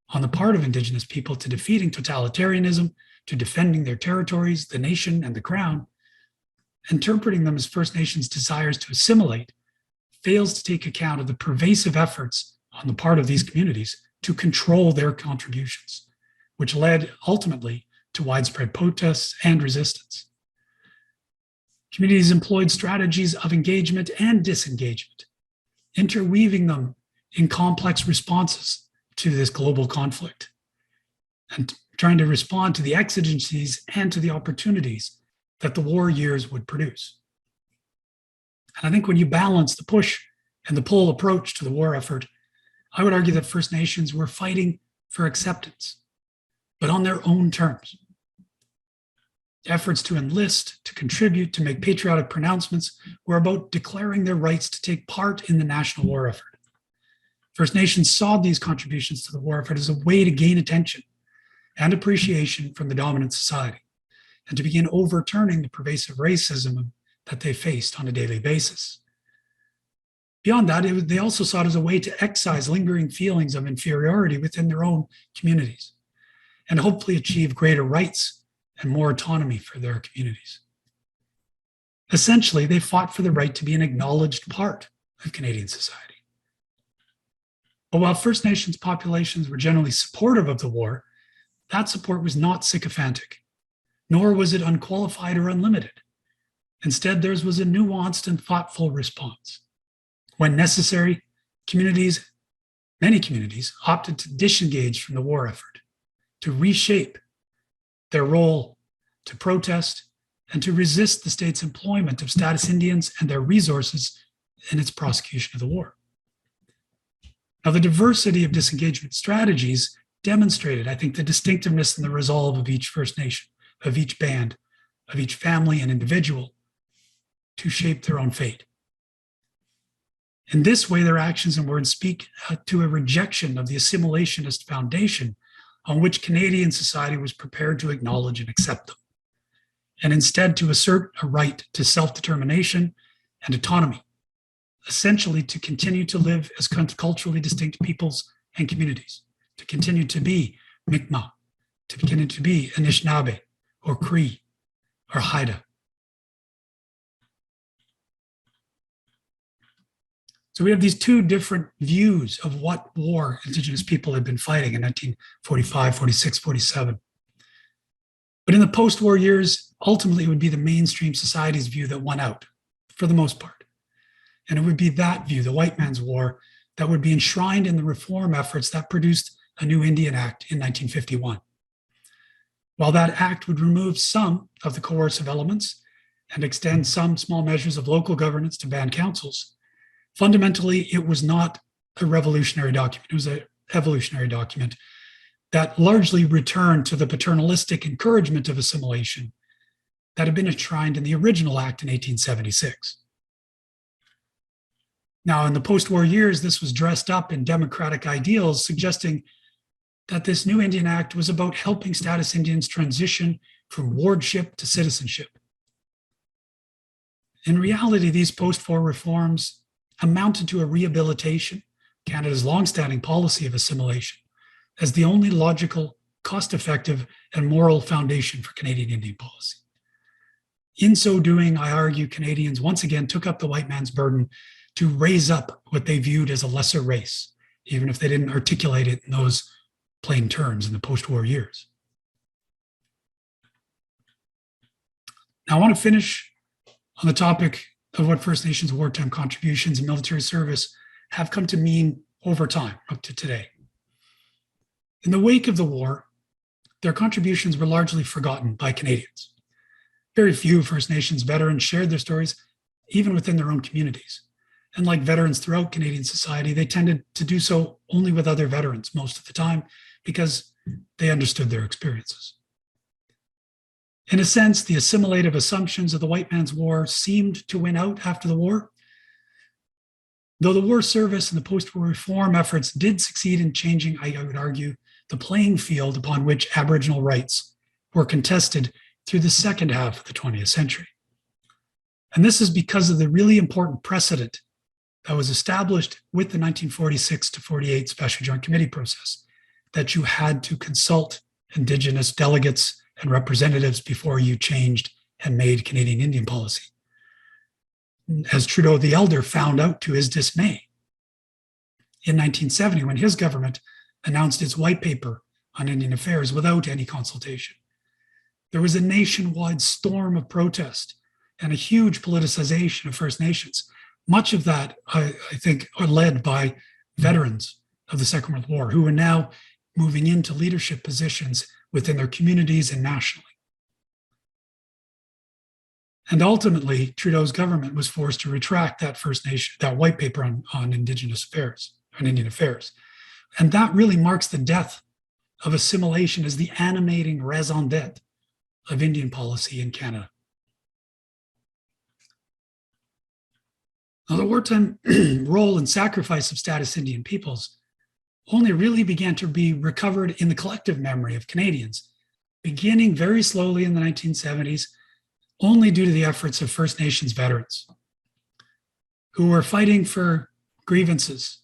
on the part of Indigenous people to defeating totalitarianism, to defending their territories, the nation, and the crown, interpreting them as First Nations' desires to assimilate fails to take account of the pervasive efforts on the part of these communities to control their contributions, which led ultimately to widespread protests and resistance. Communities employed strategies of engagement and disengagement, interweaving them in complex responses to this global conflict, and trying to respond to the exigencies and to the opportunities that the war years would produce. And I think when you balance the push and the pull approach to the war effort, I would argue that First Nations were fighting for acceptance, but on their own terms. Efforts to enlist, to contribute, to make patriotic pronouncements were about declaring their rights to take part in the national war effort. First Nations saw these contributions to the war effort as a way to gain attention and appreciation from the dominant society, and to begin overturning the pervasive racism that they faced on a daily basis. Beyond that, they also saw it as a way to excise lingering feelings of inferiority within their own communities, and hopefully achieve greater rights and more autonomy for their communities. Essentially, they fought for the right to be an acknowledged part of Canadian society. But while First Nations populations were generally supportive of the war, that support was not sycophantic, nor was it unqualified or unlimited. Instead, theirs was a nuanced and thoughtful response. When necessary, many communities opted to disengage from the war effort, to reshape their role, to protest, and to resist the state's employment of status Indians and their resources in its prosecution of the war. Now, the diversity of disengagement strategies demonstrated, I think, the distinctiveness and the resolve of each First Nation, of each band, of each family and individual to shape their own fate. In this way, their actions and words speak to a rejection of the assimilationist foundation on which Canadian society was prepared to acknowledge and accept them, and instead to assert a right to self-determination and autonomy, essentially to continue to live as culturally distinct peoples and communities, to continue to be Mi'kmaq, to continue to be Anishinaabe or Cree or Haida. So we have these two different views of what war Indigenous people had been fighting in 1945, 46, 47. But in the post-war years, ultimately it would be the mainstream society's view that won out, for the most part. And it would be that view, the white man's war, that would be enshrined in the reform efforts that produced a new Indian Act in 1951. While that act would remove some of the coercive elements and extend some small measures of local governance to band councils, fundamentally, it was not a revolutionary document. It was an evolutionary document that largely returned to the paternalistic encouragement of assimilation that had been enshrined in the original act in 1876. Now, in the post-war years, this was dressed up in democratic ideals, suggesting that this new Indian Act was about helping status Indians transition from wardship to citizenship. In reality, these post-war reforms amounted to a rehabilitation, Canada's longstanding policy of assimilation, as the only logical, cost-effective, and moral foundation for Canadian Indian policy. In so doing, I argue Canadians once again took up the white man's burden to raise up what they viewed as a lesser race, even if they didn't articulate it in those plain terms in the post-war years. Now, I want to finish on the topic of what First Nations wartime contributions and military service have come to mean over time up to today. In the wake of the war, their contributions were largely forgotten by Canadians. Very few First Nations veterans shared their stories, even within their own communities. And like veterans throughout Canadian society, they tended to do so only with other veterans most of the time because they understood their experiences. In a sense, the assimilative assumptions of the white man's war seemed to win out after the war. Though the war service and the post-war reform efforts did succeed in changing, I would argue, the playing field upon which Aboriginal rights were contested through the second half of the 20th century. And this is because of the really important precedent that was established with the 1946 to 48 Special Joint Committee process, that you had to consult Indigenous delegates and representatives before you changed and made Canadian Indian policy. As Trudeau the Elder found out to his dismay in 1970, when his government announced its white paper on Indian affairs without any consultation. There was a nationwide storm of protest and a huge politicization of First Nations. Much of that, I think, are led by veterans of the Second World War who are now moving into leadership positions within their communities and nationally. And ultimately, Trudeau's government was forced to retract that First Nation, that white paper on Indigenous affairs, on Indian affairs. And that really marks the death of assimilation as the animating raison d'etre of Indian policy in Canada. Now, the wartime role and sacrifice of status Indian peoples only really began to be recovered in the collective memory of Canadians, beginning very slowly in the 1970s, only due to the efforts of First Nations veterans who were fighting for grievances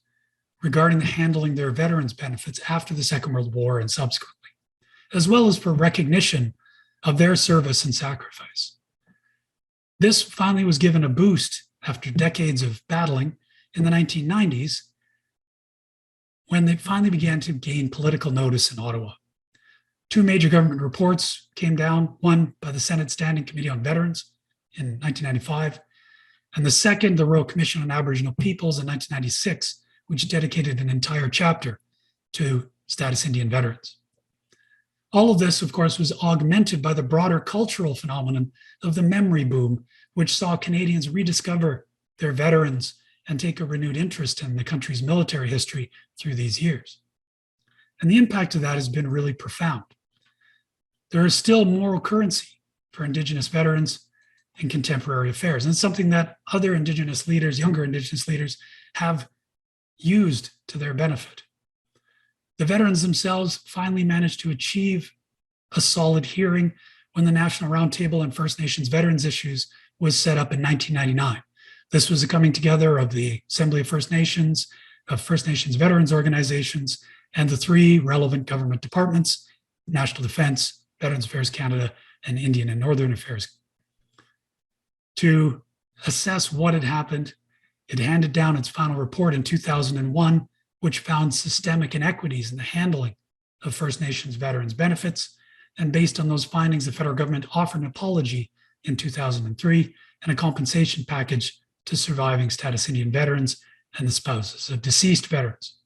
regarding the handling their veterans' benefits after the Second World War and subsequently, as well as for recognition of their service and sacrifice. This finally was given a boost after decades of battling in the 1990s, when they finally began to gain political notice in Ottawa. Two major government reports came down, one by the Senate Standing Committee on Veterans in 1995, and the second, the Royal Commission on Aboriginal Peoples in 1996, which dedicated an entire chapter to status Indian veterans. All of this, of course, was augmented by the broader cultural phenomenon of the memory boom, which saw Canadians rediscover their veterans and take a renewed interest in the country's military history through these years. And the impact of that has been really profound. There is still moral currency for Indigenous veterans in contemporary affairs, and it's something that other Indigenous leaders, younger Indigenous leaders, have used to their benefit. The veterans themselves finally managed to achieve a solid hearing when the National Roundtable on First Nations Veterans Issues was set up in 1999. This was a coming together of the Assembly of First Nations, of First Nations veterans organizations, and the three relevant government departments, National Defence, Veterans Affairs Canada, and Indian and Northern Affairs, to assess what had happened. It handed down its final report in 2001, which found systemic inequities in the handling of First Nations veterans' benefits. And based on those findings, the federal government offered an apology in 2003 and a compensation package to surviving status Indian veterans and the spouses of deceased veterans.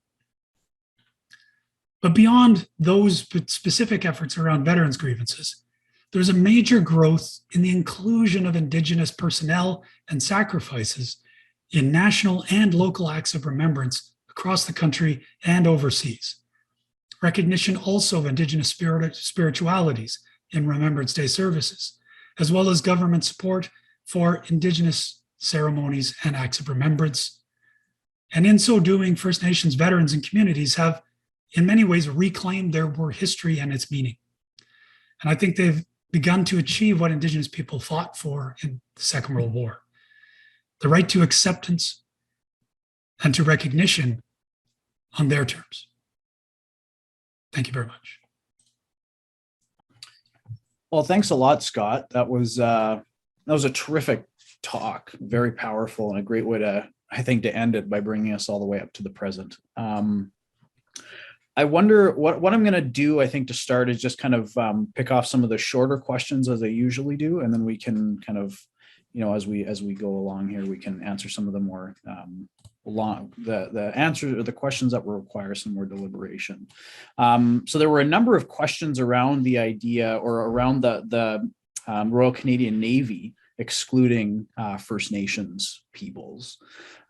But beyond those specific efforts around veterans' grievances, there's a major growth in the inclusion of Indigenous personnel and sacrifices in national and local acts of remembrance across the country and overseas. Recognition also of Indigenous spiritualities in Remembrance Day services, as well as government support for Indigenous ceremonies and acts of remembrance. And in so doing, First Nations veterans and communities have, in many ways, reclaimed their war history and its meaning. And I think they've begun to achieve what Indigenous people fought for in the Second World War: the right to acceptance and to recognition on their terms. Thank you very much. Well, thanks a lot, Scott. That was a terrific talk, very powerful, and a great way to, I think, to end it by bringing us all the way up to the present. I wonder what I'm going to do, I think, to start is just kind of pick off some of the shorter questions as I usually do. And then we can kind of, as we go along here, we can answer some of the more the answers or the questions that will require some more deliberation. So there were a number of questions around the idea or around the Royal Canadian Navy excluding First Nations peoples.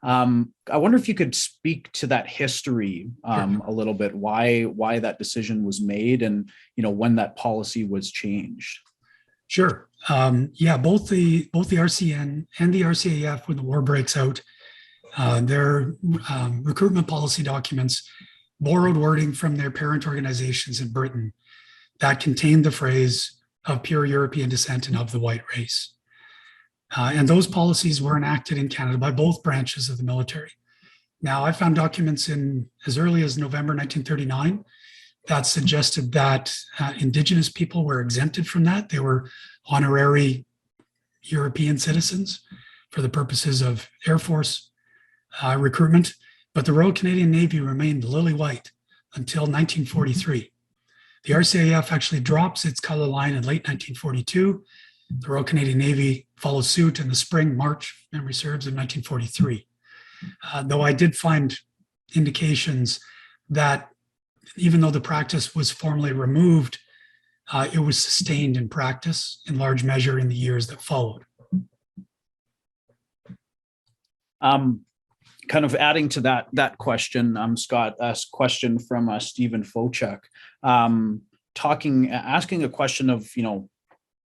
I wonder if you could speak to that history a little bit, why that decision was made and, when that policy was changed. Sure. Both the RCN and the RCAF, when the war breaks out, their recruitment policy documents borrowed wording from their parent organizations in Britain that contained the phrase of pure European descent and of the white race. And those policies were enacted in Canada by both branches of the military. Now, I found documents in as early as November 1939 that suggested that Indigenous people were exempted from that. They were honorary European citizens for the purposes of Air Force recruitment, but the Royal Canadian Navy remained lily white until 1943. The RCAF actually drops its color line in late 1942. The Royal Canadian Navy follows suit in the spring, March, memory serves, of 1943. Though I did find indications that even though the practice was formally removed, it was sustained in practice in large measure in the years that followed. Kind of adding to that question, Scott, a question from Stephen Fochuk, asking a question of,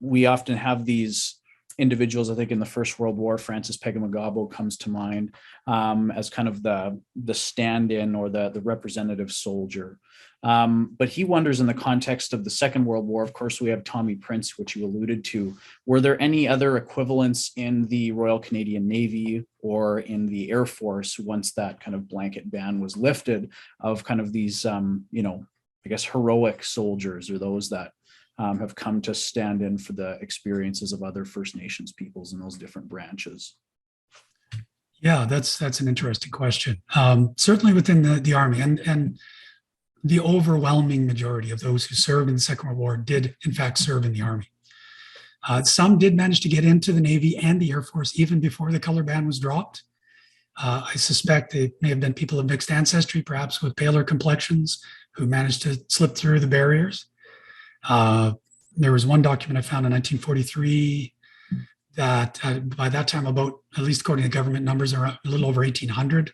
we often have these individuals, I think in the First World War, Francis Pegamagabo comes to mind as kind of the stand-in or the representative soldier. But he wonders in the context of the Second World War, of course, we have Tommy Prince, which you alluded to. Were there any other equivalents in the Royal Canadian Navy or in the Air Force once that kind of blanket ban was lifted of kind of these, I guess, heroic soldiers or those that have come to stand in for the experiences of other First Nations peoples in those different branches? Yeah, that's an interesting question. Certainly within the Army and the overwhelming majority of those who served in the Second World War did in fact serve in the Army. Some did manage to get into the Navy and the Air Force even before the color ban was dropped. I suspect they may have been people of mixed ancestry, perhaps with paler complexions, who managed to slip through the barriers. There was one document I found in 1943 that by that time, about, at least according to government numbers, are a little over 1,800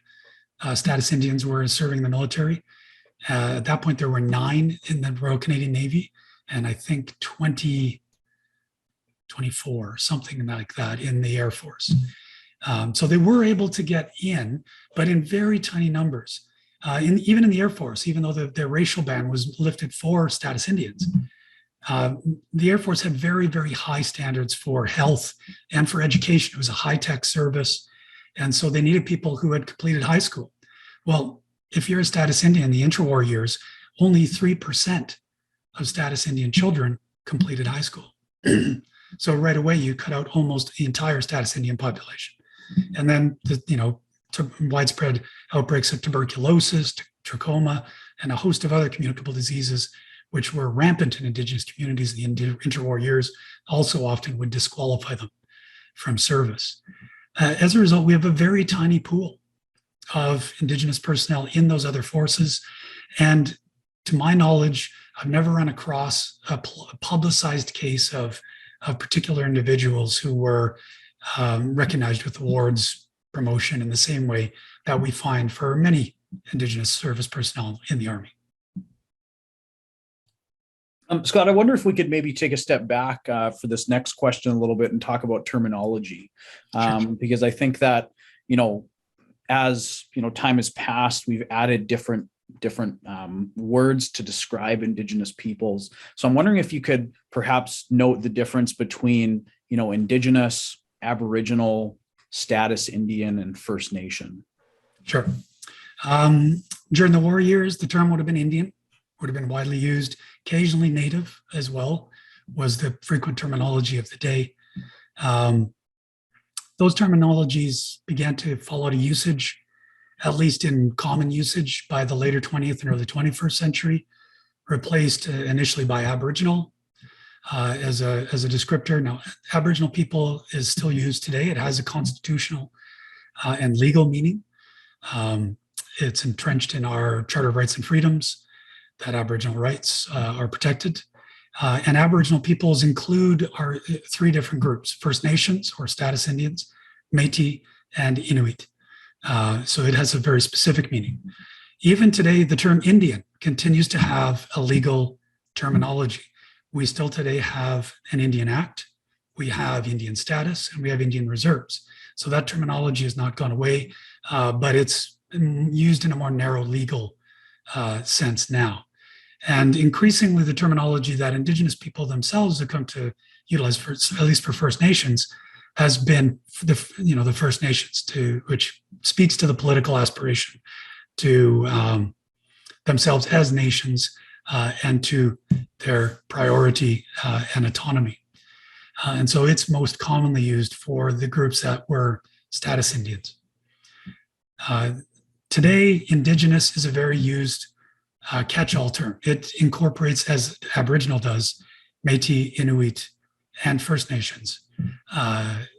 status Indians were serving in the military. At that point, there were 9 in the Royal Canadian Navy, and I think 24, something like that, in the Air Force. So they were able to get in, but in very tiny numbers. Even in the Air Force, even though the racial ban was lifted for status Indians, the Air Force had very, very high standards for health and for education. It was a high-tech service, and so they needed people who had completed high school. Well, if you're a status Indian in the intra-war years, only 3% of status Indian children completed high school. So right away, you cut out almost the entire status Indian population. And then, widespread outbreaks of tuberculosis, trachoma, and a host of other communicable diseases, which were rampant in Indigenous communities in the interwar years, also often would disqualify them from service. As a result, we have a very tiny pool of Indigenous personnel in those other forces. And to my knowledge, I've never run across a publicized case of particular individuals who were recognized with awards, promotion in the same way that we find for many Indigenous service personnel in the Army. Scott, I wonder if we could maybe take a step back for this next question a little bit and talk about terminology, because I think that, as time has passed, we've added different words to describe Indigenous peoples. So I'm wondering if you could perhaps note the difference between, Indigenous, Aboriginal, status Indian, and First Nation. Sure. During the war years, the term would have been Indian, would have been widely used. Occasionally Native as well was the frequent terminology of the day. Those terminologies began to fall out of usage at least in common usage by the later 20th and early 21st century, replaced initially by Aboriginal as a descriptor. Now, Aboriginal people is still used today. It has a constitutional and legal meaning. It's entrenched in our Charter of Rights and Freedoms, that Aboriginal rights are protected. And Aboriginal peoples include our three different groups: First Nations or Status Indians, Métis, and Inuit. So it has a very specific meaning. Even today, the term Indian continues to have a legal terminology. We still today have an Indian Act, we have Indian status, and we have Indian reserves. So that terminology has not gone away, but it's used in a more narrow legal sense now. And increasingly, the terminology that Indigenous people themselves have come to utilize, for, at least for First Nations, has been the First Nations, which speaks to the political aspiration to themselves as nations and to their priority and autonomy. And so it's most commonly used for the groups that were status Indians. Today, Indigenous is a very used catch-all term. It incorporates, as Aboriginal does, Métis, Inuit, and First Nations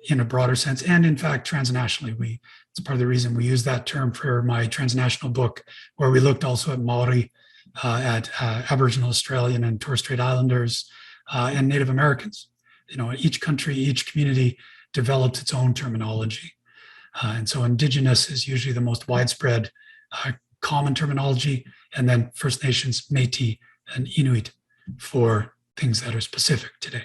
in a broader sense, and in fact, transnationally. It's part of the reason we use that term for my transnational book, where we looked also at Maori, at Aboriginal Australian and Torres Strait Islanders, and Native Americans. Each country, each community developed its own terminology. And so Indigenous is usually the most widespread common terminology, and then First Nations, Métis, and Inuit for things that are specific today.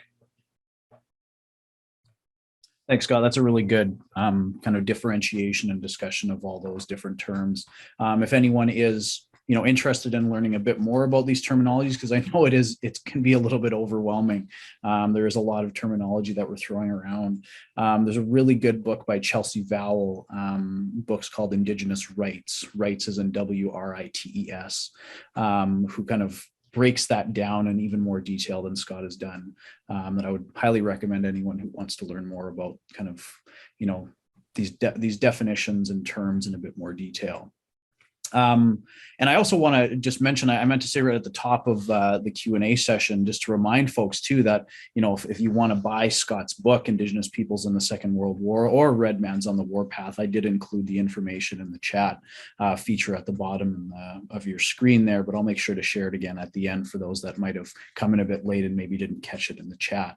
Thanks, Scott. That's a really good kind of differentiation and discussion of all those different terms. If anyone is interested in learning a bit more about these terminologies, because I know it can be a little bit overwhelming. There is a lot of terminology that we're throwing around. There's a really good book by Chelsea Vowell, books called Indigenous Rights, rights as in WRITES, who kind of breaks that down in even more detail than Scott has done, that I would highly recommend anyone who wants to learn more about kind of, these definitions and terms in a bit more detail. And I also want to just mention, I meant to say right at the top of the Q&A session, just to remind folks too that, if you want to buy Scott's book, Indigenous Peoples in the Second World War, or Red Man's on the Warpath, I did include the information in the chat feature at the bottom of your screen there, but I'll make sure to share it again at the end for those that might have come in a bit late and maybe didn't catch it in the chat.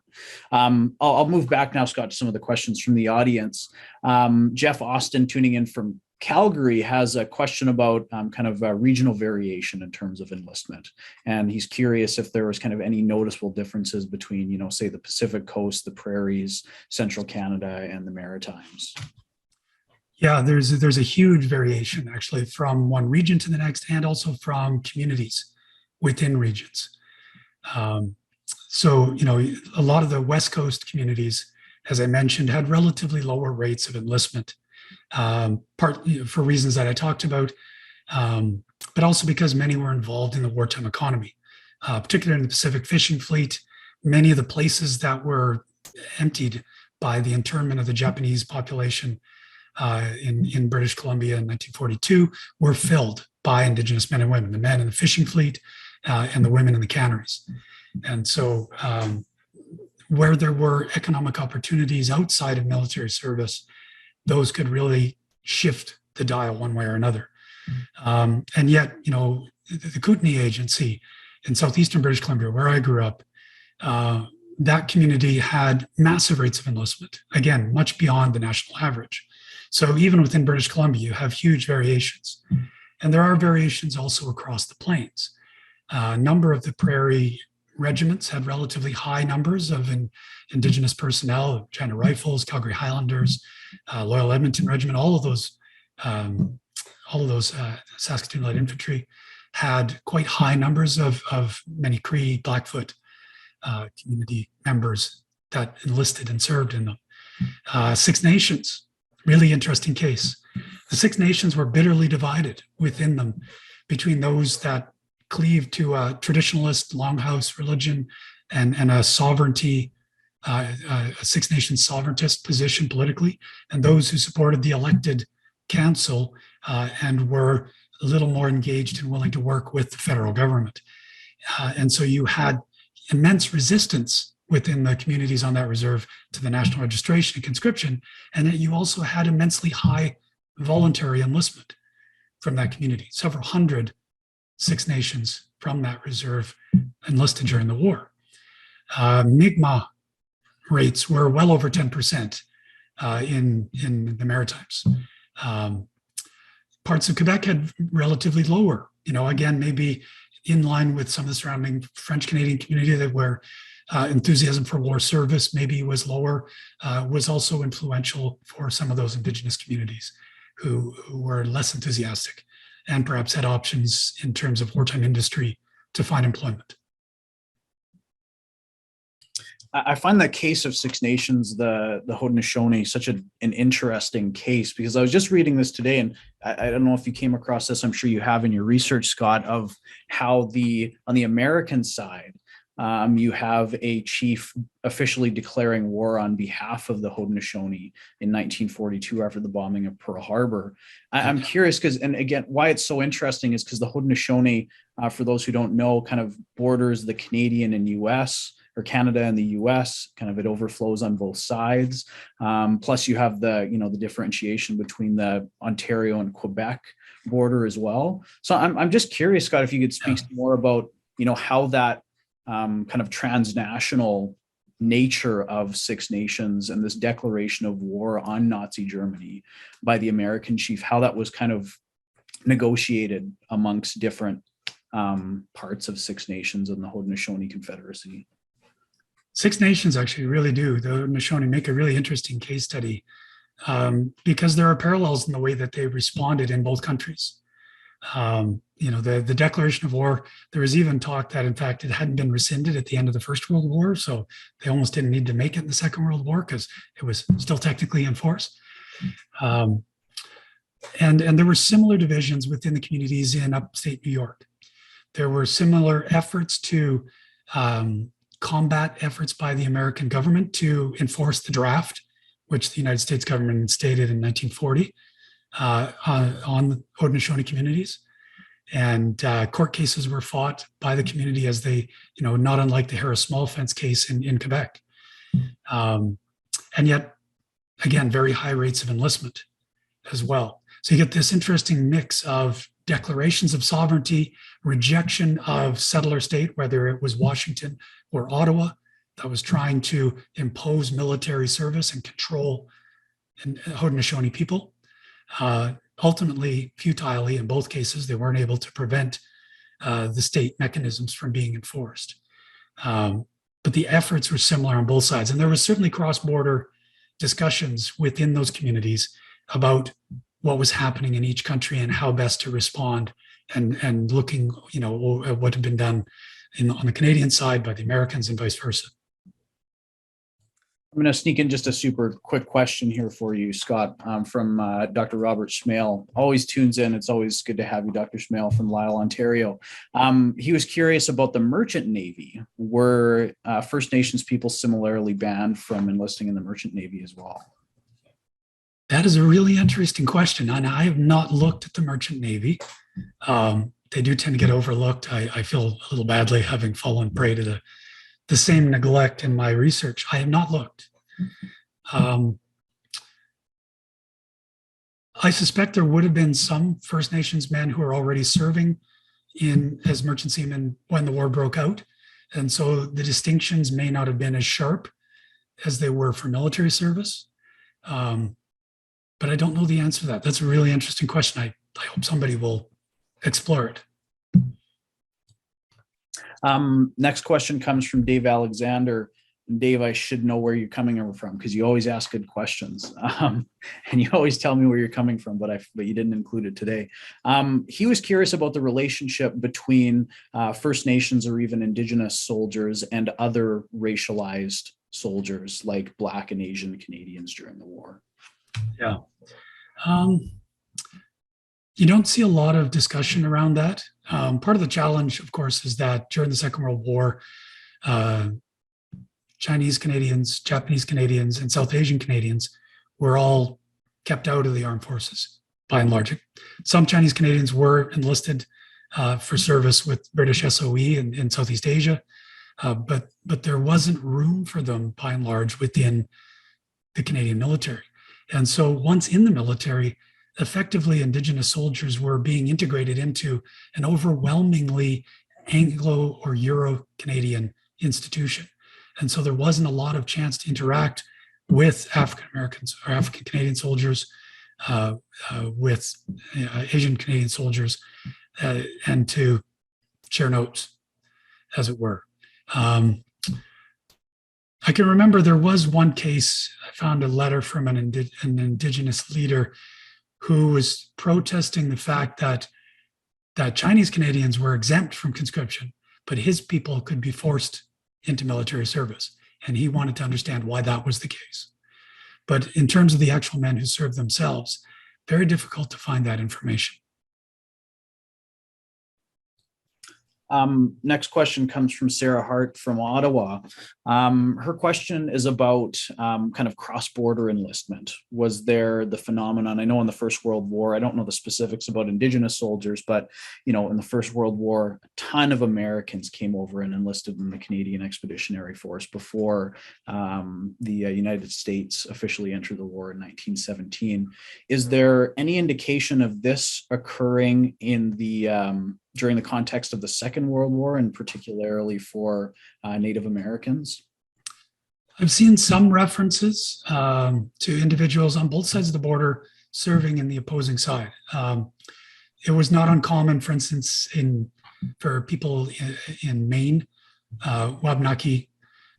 I'll move back now, Scott, to some of the questions from the audience. Jeff Austin, tuning in from Calgary, has a question about kind of regional variation in terms of enlistment. And he's curious if there was kind of any noticeable differences between, say, the Pacific Coast, the Prairies, Central Canada, and the Maritimes. Yeah, there's a huge variation actually from one region to the next, and also from communities within regions. So, a lot of the West Coast communities, as I mentioned, had relatively lower rates of enlistment. For reasons that I talked about, but also because many were involved in the wartime economy, particularly in the Pacific Fishing Fleet. Many of the places that were emptied by the internment of the Japanese population in British Columbia in 1942 were filled by Indigenous men and women, the men in the fishing fleet and the women in the canneries. And so where there were economic opportunities outside of military service, those could really shift the dial one way or another. And yet, the Kootenai Agency in southeastern British Columbia, where I grew up, that community had massive rates of enlistment, again, much beyond the national average. So even within British Columbia, you have huge variations. And there are variations also across the plains. A number of the prairie regiments had relatively high numbers of Indigenous personnel, China Rifles, Calgary Highlanders, Loyal Edmonton Regiment, all of those Saskatoon Light Infantry had quite high numbers of many Cree, Blackfoot community members that enlisted and served in them. Six Nations, really interesting case. The Six Nations were bitterly divided within them between those that cleaved to a traditionalist longhouse religion and a sovereignty, a Six Nations sovereigntist position politically, and those who supported the elected Council and were a little more engaged and willing to work with the federal government. And so you had immense resistance within the communities on that reserve to the national registration and conscription, and that you also had immensely high voluntary enlistment from that community. Several hundred Six Nations from that reserve enlisted during the war. Mi'kmaq rates were well over 10% in the Maritimes. Parts of Quebec had relatively lower, again, maybe in line with some of the surrounding French Canadian community that where enthusiasm for war service maybe was lower, was also influential for some of those Indigenous communities who were less enthusiastic and perhaps had options in terms of wartime industry to find employment. I find that case of Six Nations, the Haudenosaunee, such an interesting case, because I was just reading this today, and I don't know if you came across this. I'm sure you have in your research, Scott, of how on the American side, you have a chief officially declaring war on behalf of the Haudenosaunee in 1942 after the bombing of Pearl Harbor. I'm curious because, and again, why it's so interesting is because the Haudenosaunee, for those who don't know, kind of borders the Canadian and U.S., or Canada and the U.S., kind of it overflows on both sides. Plus you have the differentiation between the Ontario and Quebec border as well. So I'm just curious, Scott, if you could speak more about, how that kind of transnational nature of Six Nations and this declaration of war on Nazi Germany by the American chief, how that was kind of negotiated amongst different parts of Six Nations and the Haudenosaunee Confederacy. Six Nations actually really do. The Haudenosaunee make a really interesting case study because there are parallels in the way that they responded in both countries. The declaration of war, there was even talk that, in fact, it hadn't been rescinded at the end of the First World War, so they almost didn't need to make it in the Second World War because it was still technically in force. And there were similar divisions within the communities in upstate New York. There were similar efforts to combat efforts by the American government to enforce the draft, which the United States government instated in 1940 on the Haudenosaunee communities. And court cases were fought by the community as they, not unlike the Harris Small Fence case in Quebec. And yet, again, very high rates of enlistment as well. So you get this interesting mix of declarations of sovereignty, rejection of settler state, whether it was Washington or Ottawa, that was trying to impose military service and control Haudenosaunee people. Ultimately, futilely in both cases, they weren't able to prevent the state mechanisms from being enforced. But the efforts were similar on both sides. And there was certainly cross-border discussions within those communities about what was happening in each country and how best to respond, and looking, at what had been done on the Canadian side by the Americans and vice versa. I'm going to sneak in just a super quick question here for you, Scott, from Dr. Robert Schmale. Always tunes in. It's always good to have you, Dr. Schmale, from Lisle, Ontario. He was curious about the Merchant Navy. Were First Nations people similarly banned from enlisting in the Merchant Navy as well? That is a really interesting question. And I have not looked at the Merchant Navy. They do tend to get overlooked. I feel a little badly having fallen prey to the same neglect in my research. I have not looked. I suspect there would have been some First Nations men who are already serving as merchant seamen when the war broke out. And so the distinctions may not have been as sharp as they were for military service. But I don't know the answer to that. That's a really interesting question. I hope somebody will explore it. Next question comes from Dave Alexander. Dave, I should know where you're coming from because you always ask good questions, and you always tell me where you're coming from, but you didn't include it today. He was curious about the relationship between First Nations or even Indigenous soldiers and other racialized soldiers like Black and Asian Canadians during the war. Yeah. You don't see a lot of discussion around that. Part of the challenge, of course, is that during the Second World War, Chinese Canadians, Japanese Canadians, and South Asian Canadians were all kept out of the armed forces. by and large. Some Chinese Canadians were enlisted for service with British SOE in Southeast Asia, but there wasn't room for them by and large within the Canadian military. And so once in the military, effectively Indigenous soldiers were being integrated into an overwhelmingly Anglo or Euro-Canadian institution. And so there wasn't a lot of chance to interact with African Americans or African Canadian soldiers, with Asian Canadian soldiers, and to share notes, as it were. I can remember there was one case, I found a letter from an Indigenous leader who was protesting the fact that Chinese Canadians were exempt from conscription, but his people could be forced into military service. And he wanted to understand why that was the case. But in terms of the actual men who served themselves, very difficult to find that information. Next question comes from Sarah Hart from Ottawa. Her question is about kind of cross-border enlistment. Was there the phenomenon, I know in the First World War, I don't know the specifics about Indigenous soldiers, but in the First World War, a ton of Americans came over and enlisted in the Canadian Expeditionary Force before the United States officially entered the war in 1917. Is there any indication of this occurring in the during the context of the Second World War, and particularly for Native Americans? I've seen some references to individuals on both sides of the border serving in the opposing side. It was not uncommon, for instance, for people in Maine, Wabanaki,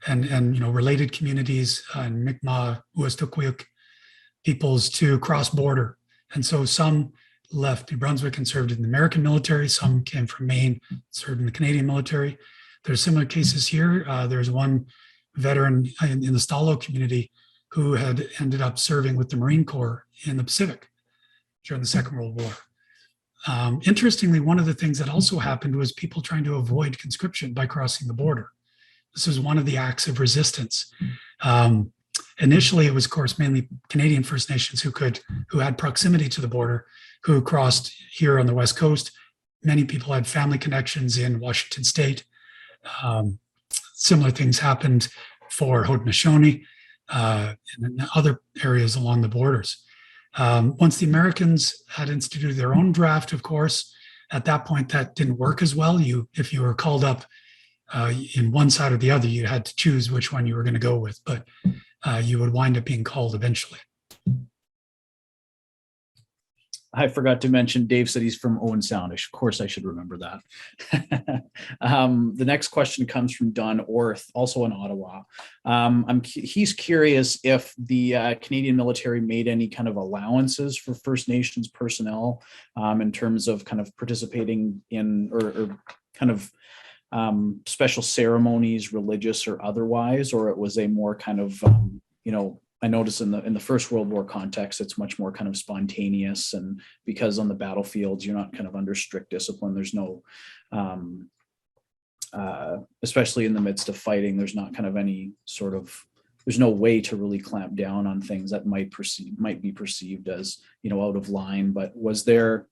and related communities, Mi'kmaq, Uastuquiuk peoples to cross border. And so some left New Brunswick and served in the American military. Some came from Maine, served in the Canadian military. There's similar cases here. There's one veteran in the Stalo community who had ended up serving with the Marine Corps in the Pacific during the Second World War. Interestingly, one of the things that also happened was people trying to avoid conscription by crossing the border. This was one of the acts of resistance. Initially, it was, of course, mainly Canadian First Nations who had proximity to the border, who crossed here on the West Coast. Many people had family connections in Washington State. Similar things happened for Haudenosaunee and other areas along the borders. Once the Americans had instituted their own draft, of course, at that point that didn't work as well. If you were called up in one side or the other, you had to choose which one you were going to go with, but you would wind up being called eventually. I forgot to mention, Dave said he's from Owen Sound. Of course, I should remember that. The next question comes from Don Orth, also in Ottawa. He's curious if the Canadian military made any kind of allowances for First Nations personnel in terms of kind of participating in or kind of special ceremonies, religious or otherwise, or it was a more kind of, I noticed in the First World War context, it's much more kind of spontaneous, and because on the battlefields, you're not kind of under strict discipline. There's no, especially in the midst of fighting, there's not kind of any sort of, there's no way to really clamp down on things that might be perceived as, out of line. But was there,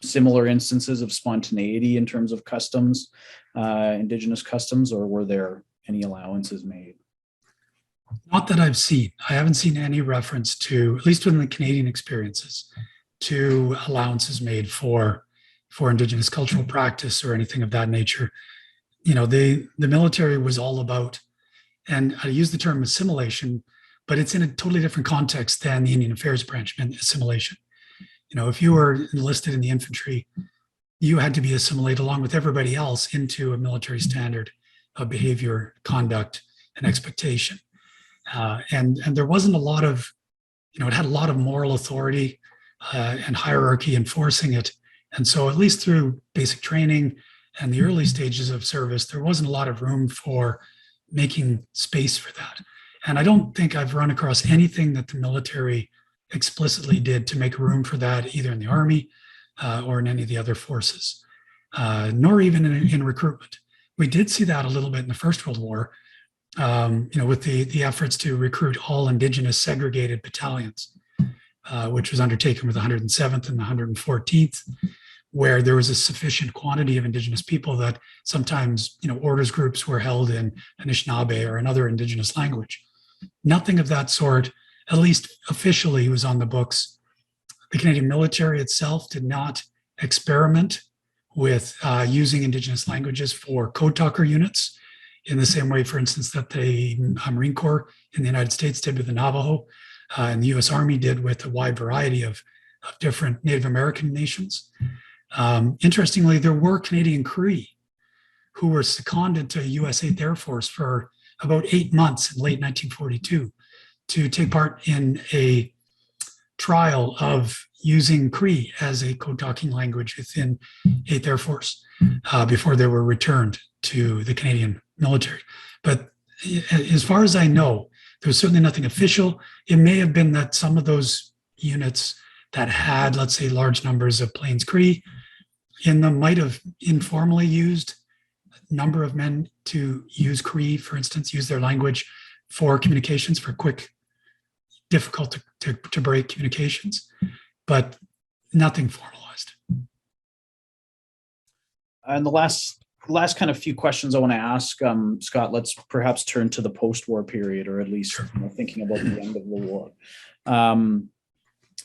similar instances of spontaneity in terms of customs, Indigenous customs, or were there any allowances made? Not that I've seen. I haven't seen any reference to, at least within the Canadian experiences, to allowances made for Indigenous cultural practice or anything of that nature. The military was all about, and I use the term assimilation, but it's in a totally different context than the Indian Affairs branch assimilation. If you were enlisted in the infantry, you had to be assimilated along with everybody else into a military standard of behavior, conduct, and expectation. And there wasn't a lot of, it had a lot of moral authority and hierarchy enforcing it. And so at least through basic training and the early stages of service, there wasn't a lot of room for making space for that. And I don't think I've run across anything that the military explicitly did to make room for that, either in the Army or in any of the other forces, nor even in recruitment. We did see that a little bit in the First World War, with the efforts to recruit all Indigenous segregated battalions. which was undertaken with the 107th and the 114th, where there was a sufficient quantity of Indigenous people that sometimes, orders groups were held in Anishinaabe or another Indigenous language. Nothing of that sort, at least officially, was on the books. The Canadian military itself did not experiment with using Indigenous languages for code talker units in the same way, for instance, that the Marine Corps in the United States did with the Navajo, and the US Army did with a wide variety of different Native American nations. Interestingly, there were Canadian Cree who were seconded to US 8th Air Force for about 8 months in late 1942 to take part in a trial of using Cree as a code talking language within 8th Air Force before they were returned to the Canadian military. But as far as I know, there was certainly nothing official. It may have been that some of those units that had, let's say, large numbers of Plains Cree in them might have informally used a number of men to use Cree, for instance, use their language for communications, for quick, difficult to break communications, but nothing formalized. And the last kind of few questions I want to ask, Scott, let's perhaps turn to the post-war period, or at least thinking about the end of the war.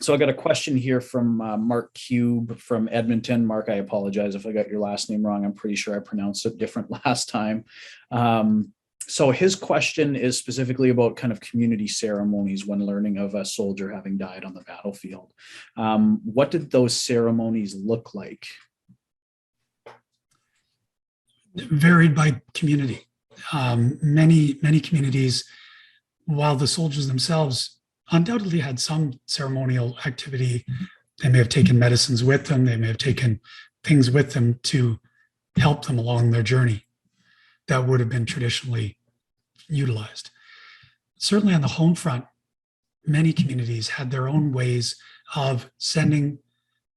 So I got a question here from Mark Cube from Edmonton. Mark, I apologize if I got your last name wrong. I'm pretty sure I pronounced it different last time. So his question is specifically about kind of community ceremonies when learning of a soldier having died on the battlefield. What did those ceremonies look like? Varied by community. Many communities, while the soldiers themselves undoubtedly had some ceremonial activity, they may have taken medicines with them, they may have taken things with them to help them along their journey that would have been traditionally utilized. Certainly on the home front, many communities had their own ways of sending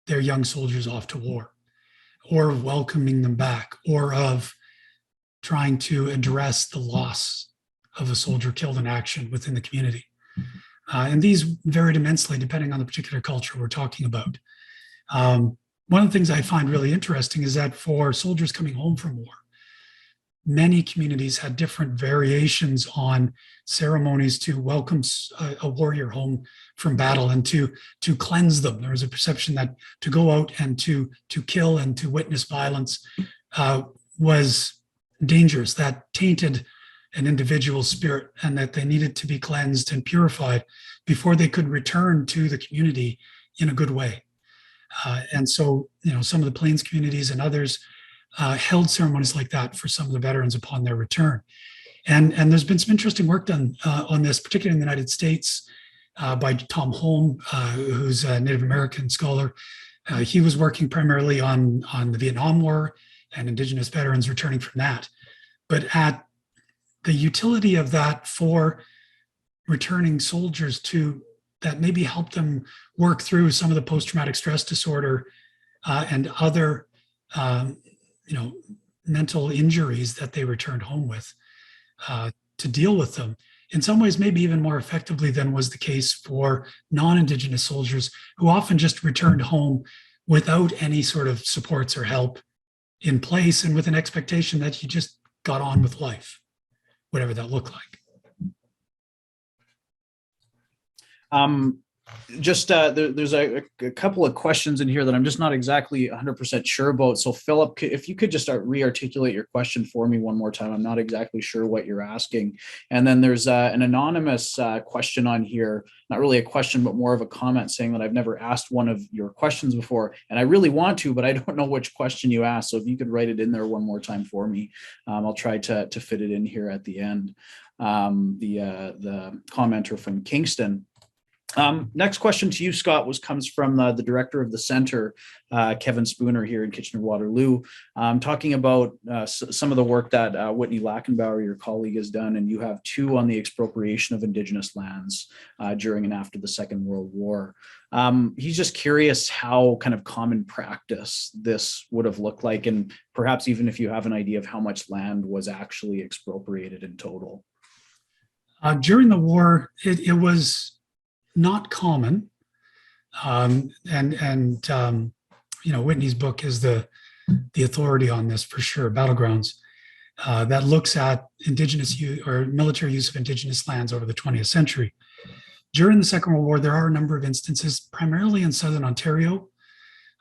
their young soldiers off to war, or of welcoming them back, or of trying to address the loss of a soldier killed in action within the community. And these varied immensely depending on the particular culture we're talking about. One of the things I find really interesting is that for soldiers coming home from war, many communities had different variations on ceremonies to welcome a warrior home from battle and to cleanse them. There was a perception that to go out and to kill and to witness violence was dangerous, that tainted an individual's spirit, and that they needed to be cleansed and purified before they could return to the community in a good way. And so, some of the Plains communities and others held ceremonies like that for some of the veterans upon their return. And there's been some interesting work done on this, particularly in the United States, by Tom Holm, who's a Native American scholar. He was working primarily on the Vietnam War and Indigenous veterans returning from that. But at the utility of that for returning soldiers to that maybe help them work through some of the post-traumatic stress disorder and other mental injuries that they returned home with, to deal with them in some ways maybe even more effectively than was the case for non-Indigenous soldiers who often just returned home without any sort of supports or help in place, and with an expectation that you just got on with life, whatever that looked like. There's a couple of questions in here that I'm just not exactly 100% sure about. So Philip, if you could just re-articulate your question for me one more time. I'm not exactly sure what you're asking. And then there's an anonymous question on here, not really a question, but more of a comment saying that I've never asked one of your questions before, and I really want to, but I don't know which question you asked. So if you could write it in there one more time for me, I'll try to fit it in here at the end. The commenter from Kingston. Next question to you, Scott, comes from the director of the center, Kevin Spooner here in Kitchener-Waterloo, talking about some of the work that Whitney Lackenbauer, your colleague, has done, and you have two on the expropriation of Indigenous lands during and after the Second World War. He's just curious how kind of common practice this would have looked like, and perhaps even if you have an idea of how much land was actually expropriated in total. During the war, it was not common Whitney's book is the authority on this for sure, Battlegrounds, that looks at Indigenous use or military use of Indigenous lands over the 20th century. During the Second World War, there are a number of instances, primarily in Southern Ontario,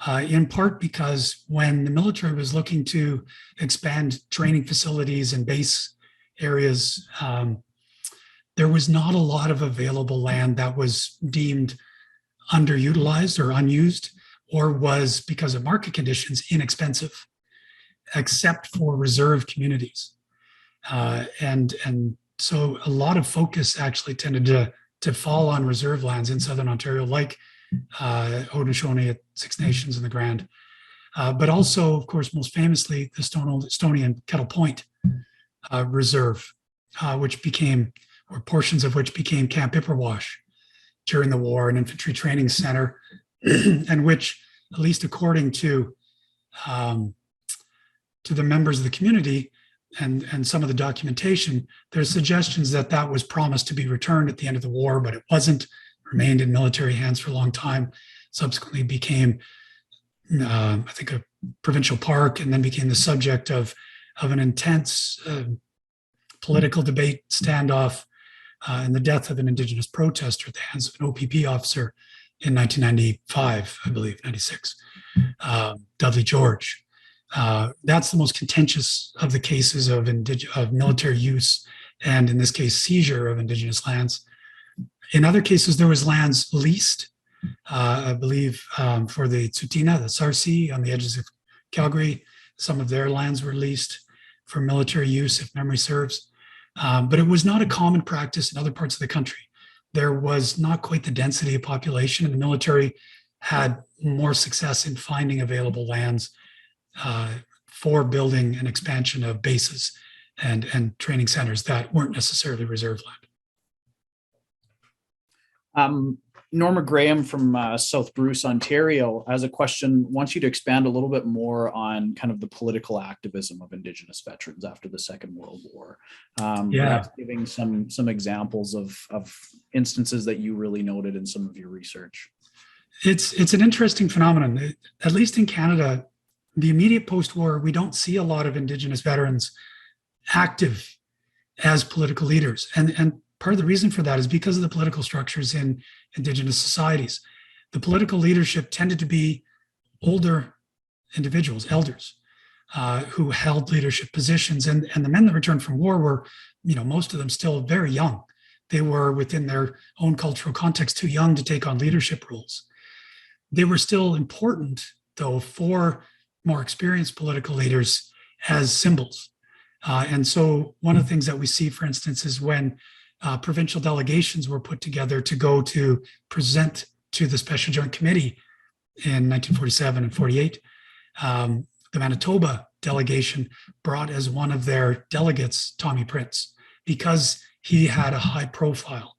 in part because when the military was looking to expand training facilities and base areas, there was not a lot of available land that was deemed underutilized or unused, or was, because of market conditions, inexpensive, except for reserve communities. And so a lot of focus actually tended to fall on reserve lands in Southern Ontario, like Haudenosaunee at Six Nations and the Grand, but also, of course, most famously, the Stoney and Kettle Point Reserve, which became, or portions of which became Camp Ipperwash during the war, an infantry training center, and which, at least according to the members of the community and some of the documentation, there's suggestions that that was promised to be returned at the end of the war, but it wasn't, remained in military hands for a long time, subsequently became, I think, a provincial park, and then became the subject of an intense political debate standoff and the death of an Indigenous protester at the hands of an OPP officer in 1995, I believe, 96, Dudley George. That's the most contentious of the cases of military use, and in this case, seizure of Indigenous lands. In other cases, there was lands leased, I believe, for the Tsuut'ina, the Sarsi on the edges of Calgary. Some of their lands were leased for military use, if memory serves. But it was not a common practice in other parts of the country. There was not quite the density of population, and the military had more success in finding available lands for building an expansion of bases and training centers that weren't necessarily reserve land. Norma Graham from South Bruce, Ontario, has a question, wants you to expand a little bit more on kind of the political activism of Indigenous veterans after the Second World War. Perhaps giving some examples of instances that you really noted in some of your research. It's an interesting phenomenon. At least in Canada, the immediate post-war, we don't see a lot of Indigenous veterans active as political leaders. And part of the reason for that is because of the political structures in Indigenous societies. The political leadership tended to be older individuals, elders, who held leadership positions. And the men that returned from war were, most of them still very young. They were, within their own cultural context, too young to take on leadership roles. They were still important, though, for more experienced political leaders as symbols. And so one of the things that we see, for instance, is when provincial delegations were put together to go to present to the Special Joint Committee in 1947 and 48. The Manitoba delegation brought as one of their delegates Tommy Prince, because he had a high profile.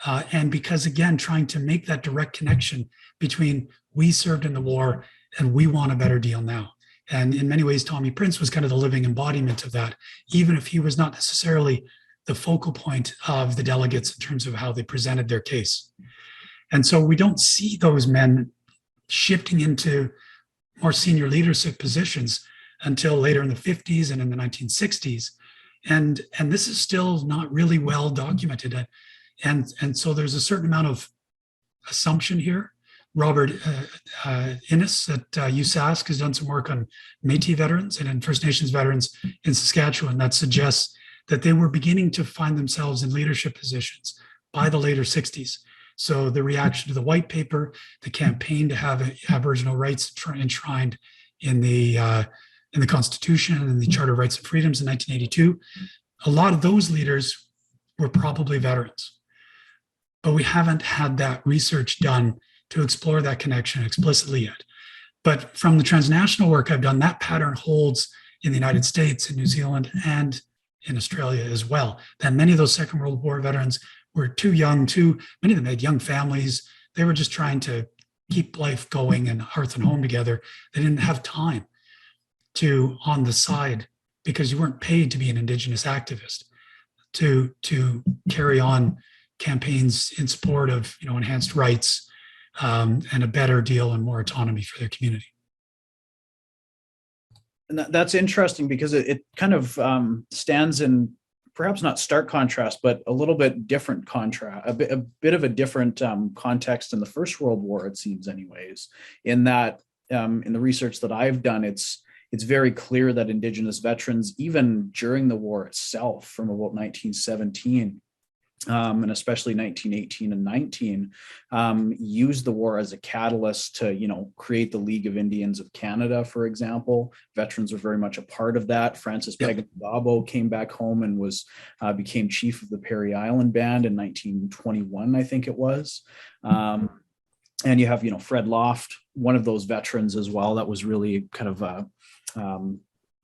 And because, again, trying to make that direct connection between we served in the war and we want a better deal now. And in many ways, Tommy Prince was kind of the living embodiment of that, even if he was not necessarily the focal point of the delegates in terms of how they presented their case. And so we don't see those men shifting into more senior leadership positions until later in the 50s and in the 1960s. And this is still not really well documented. And so there's a certain amount of assumption here. Robert Innes at USask has done some work on Métis veterans and First Nations veterans in Saskatchewan that suggests that they were beginning to find themselves in leadership positions by the later 60s. So the reaction to the white paper, the campaign to have Aboriginal rights enshrined in the Constitution and in the Charter of Rights and Freedoms in 1982, a lot of those leaders were probably veterans. But we haven't had that research done to explore that connection explicitly yet. But from the transnational work I've done, that pattern holds in the United States, in New Zealand, and in Australia as well. That many of those Second World War veterans were too young, many of them had young families. They were just trying to keep life going and hearth and home together. They didn't have time to, on the side, because you weren't paid to be an Indigenous activist, to carry on campaigns in support of enhanced rights and a better deal and more autonomy for their community. And that's interesting because it kind of stands in perhaps not stark contrast, but a little bit different contrast, a bit of a different context in the First World War, it seems anyways, in that in the research that I've done, it's very clear that Indigenous veterans, even during the war itself, from about 1917, and especially 1918 and 19, used the war as a catalyst to, create the League of Indians of Canada, for example. Veterans were very much a part of that. Francis Pegangabo came back home and became chief of the Perry Island Band in 1921, I think it was. And you have, Fred Loft, one of those veterans as well, that was really kind of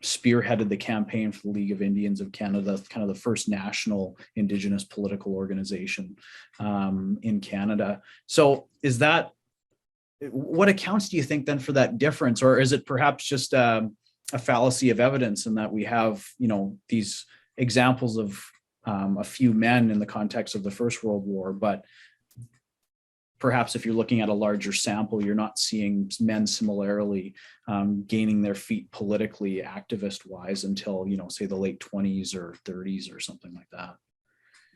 spearheaded the campaign for the League of Indians of Canada, kind of the first national Indigenous political organization in Canada. So what accounts do you think then for that difference? Or is it perhaps just a fallacy of evidence in that we have, these examples of a few men in the context of the First World War, but perhaps if you're looking at a larger sample, you're not seeing men similarly gaining their feet politically, activist-wise, until, say the late 20s or 30s or something like that.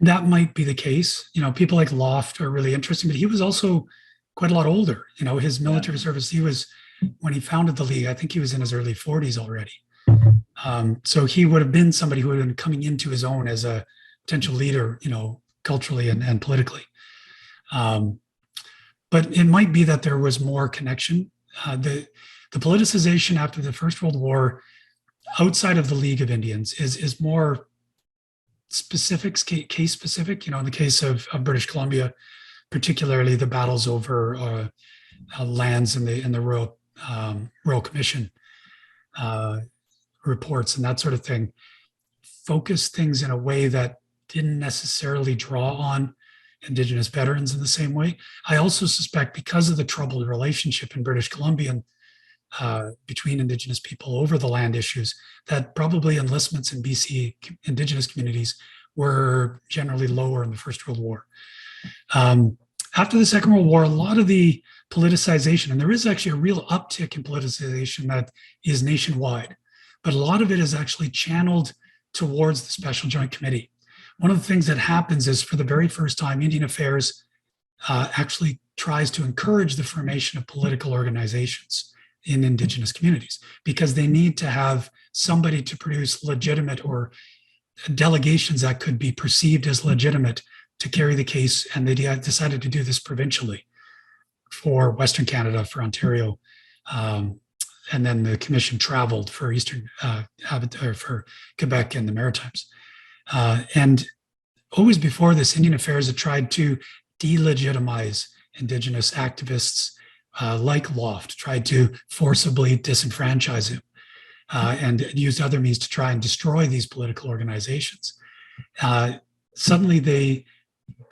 That might be the case. People like Loft are really interesting, but he was also quite a lot older. His military service, when he founded the League, I think he was in his early 40s already. So he would have been somebody who would have been coming into his own as a potential leader, culturally and politically. But it might be that there was more connection. The politicization after the First World War outside of the League of Indians is more specific, case specific. In the case of British Columbia, particularly the battles over lands in the Royal Commission reports and that sort of thing, focused things in a way that didn't necessarily draw on Indigenous veterans in the same way. I also suspect because of the troubled relationship in British Columbia between Indigenous people over the land issues, that probably enlistments in BC Indigenous communities were generally lower in the First World War. After the Second World War, a lot of the politicization, and there is actually a real uptick in politicization that is nationwide, but a lot of it is actually channeled towards the Special Joint Committee. One of the things that happens is, for the very first time, Indian Affairs actually tries to encourage the formation of political organizations in Indigenous communities, because they need to have somebody to produce legitimate or delegations that could be perceived as legitimate to carry the case. And they decided to do this provincially for Western Canada, for Ontario. And then the commission traveled for for Quebec and the Maritimes. And always before this, Indian Affairs had tried to delegitimize Indigenous activists like Loft, tried to forcibly disenfranchise him, and used other means to try and destroy these political organizations. Suddenly, they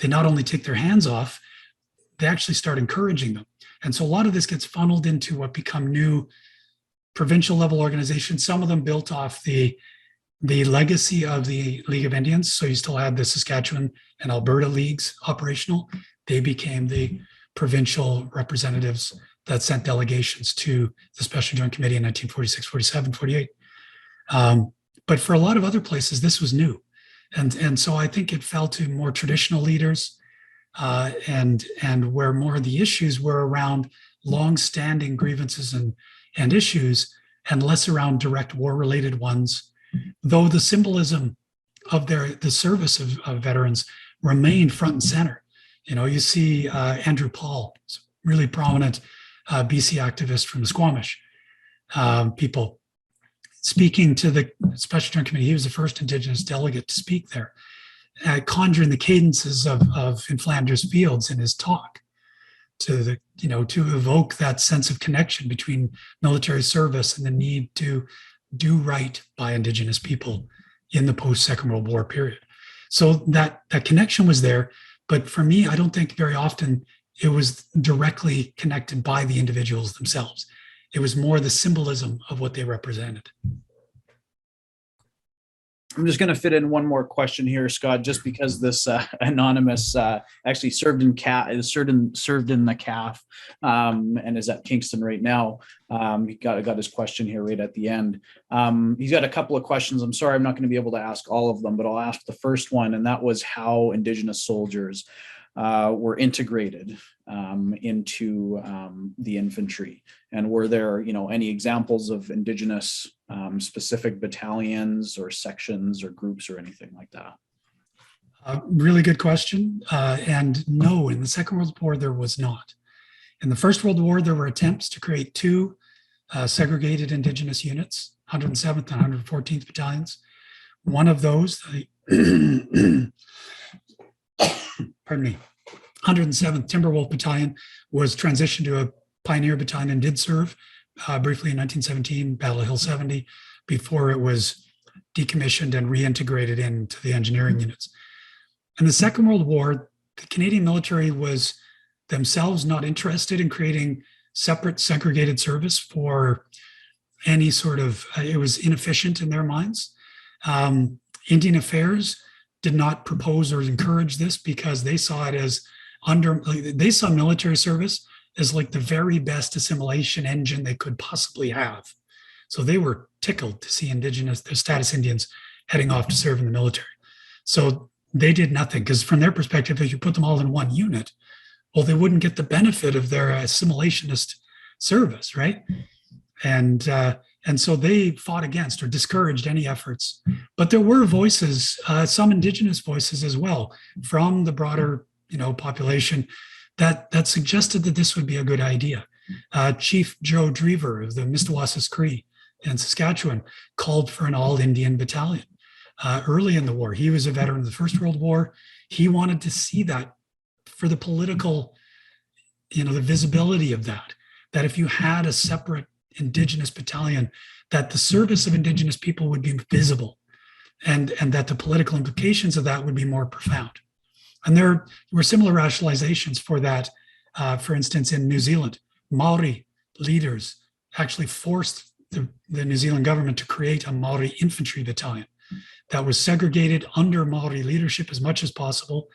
not only take their hands off, they actually start encouraging them. And so a lot of this gets funneled into what become new provincial level organizations, some of them built off the legacy of the League of Indians. So you still had the Saskatchewan and Alberta leagues operational. They became the provincial representatives that sent delegations to the Special Joint Committee in 1946, 47, 48. But for a lot of other places, this was new. And so I think it fell to more traditional leaders, and where more of the issues were around long-standing grievances and issues, and less around direct war-related ones, though the symbolism of the service of veterans remained front and center. You see Andrew Paul, really prominent BC activist from the Squamish people, speaking to the Special Joint Committee. He was the first Indigenous delegate to speak there, conjuring the cadences of In Flanders Fields in his talk, to evoke that sense of connection between military service and the need to do right by Indigenous people in the post-Second World War period. So that connection was there, but for me, I don't think very often it was directly connected by the individuals themselves. It was more the symbolism of what they represented. I'm just going to fit in one more question here, Scott, just because this anonymous actually served in the CAF and is at Kingston right now. He got his question here right at the end. He's got a couple of questions. I'm sorry, I'm not going to be able to ask all of them, but I'll ask the first one, and that was how Indigenous soldiers were integrated into the infantry, and were there, any examples of Indigenous specific battalions or sections or groups or anything like that? Really good question. And no, in the Second World War, there was not. In the First World War, there were attempts to create two segregated Indigenous units, 107th and 114th Battalions. One of those, pardon me, 107th Timberwolf Battalion was transitioned to a Pioneer Battalion and did serve briefly in 1917, Battle of Hill 70, before it was decommissioned and reintegrated into the engineering units. In the Second World War, the Canadian military was themselves not interested in creating separate segregated service for any sort of, it was inefficient in their minds. Indian Affairs did not propose or encourage this because they saw it as they saw military service as like the very best assimilation engine they could possibly have. So they were tickled to see Indigenous, the status Indians, heading off to serve in the military. So they did nothing, because from their perspective, if you put them all in one unit, well, they wouldn't get the benefit of their assimilationist service, right? And so they fought against or discouraged any efforts. But there were voices, some Indigenous voices as well, from the broader, population that suggested that this would be a good idea. Chief Joe Drever of the Mistawasses Cree in Saskatchewan called for an all-Indian battalion early in the war. He was a veteran of the First World War. He wanted to see that for the political, the visibility of that if you had a separate Indigenous battalion, that the service of Indigenous people would be visible, and that the political implications of that would be more profound. And there were similar rationalizations for that. For instance, in New Zealand, Maori leaders actually forced the New Zealand government to create a Maori infantry battalion that was segregated under Maori leadership as much as possible.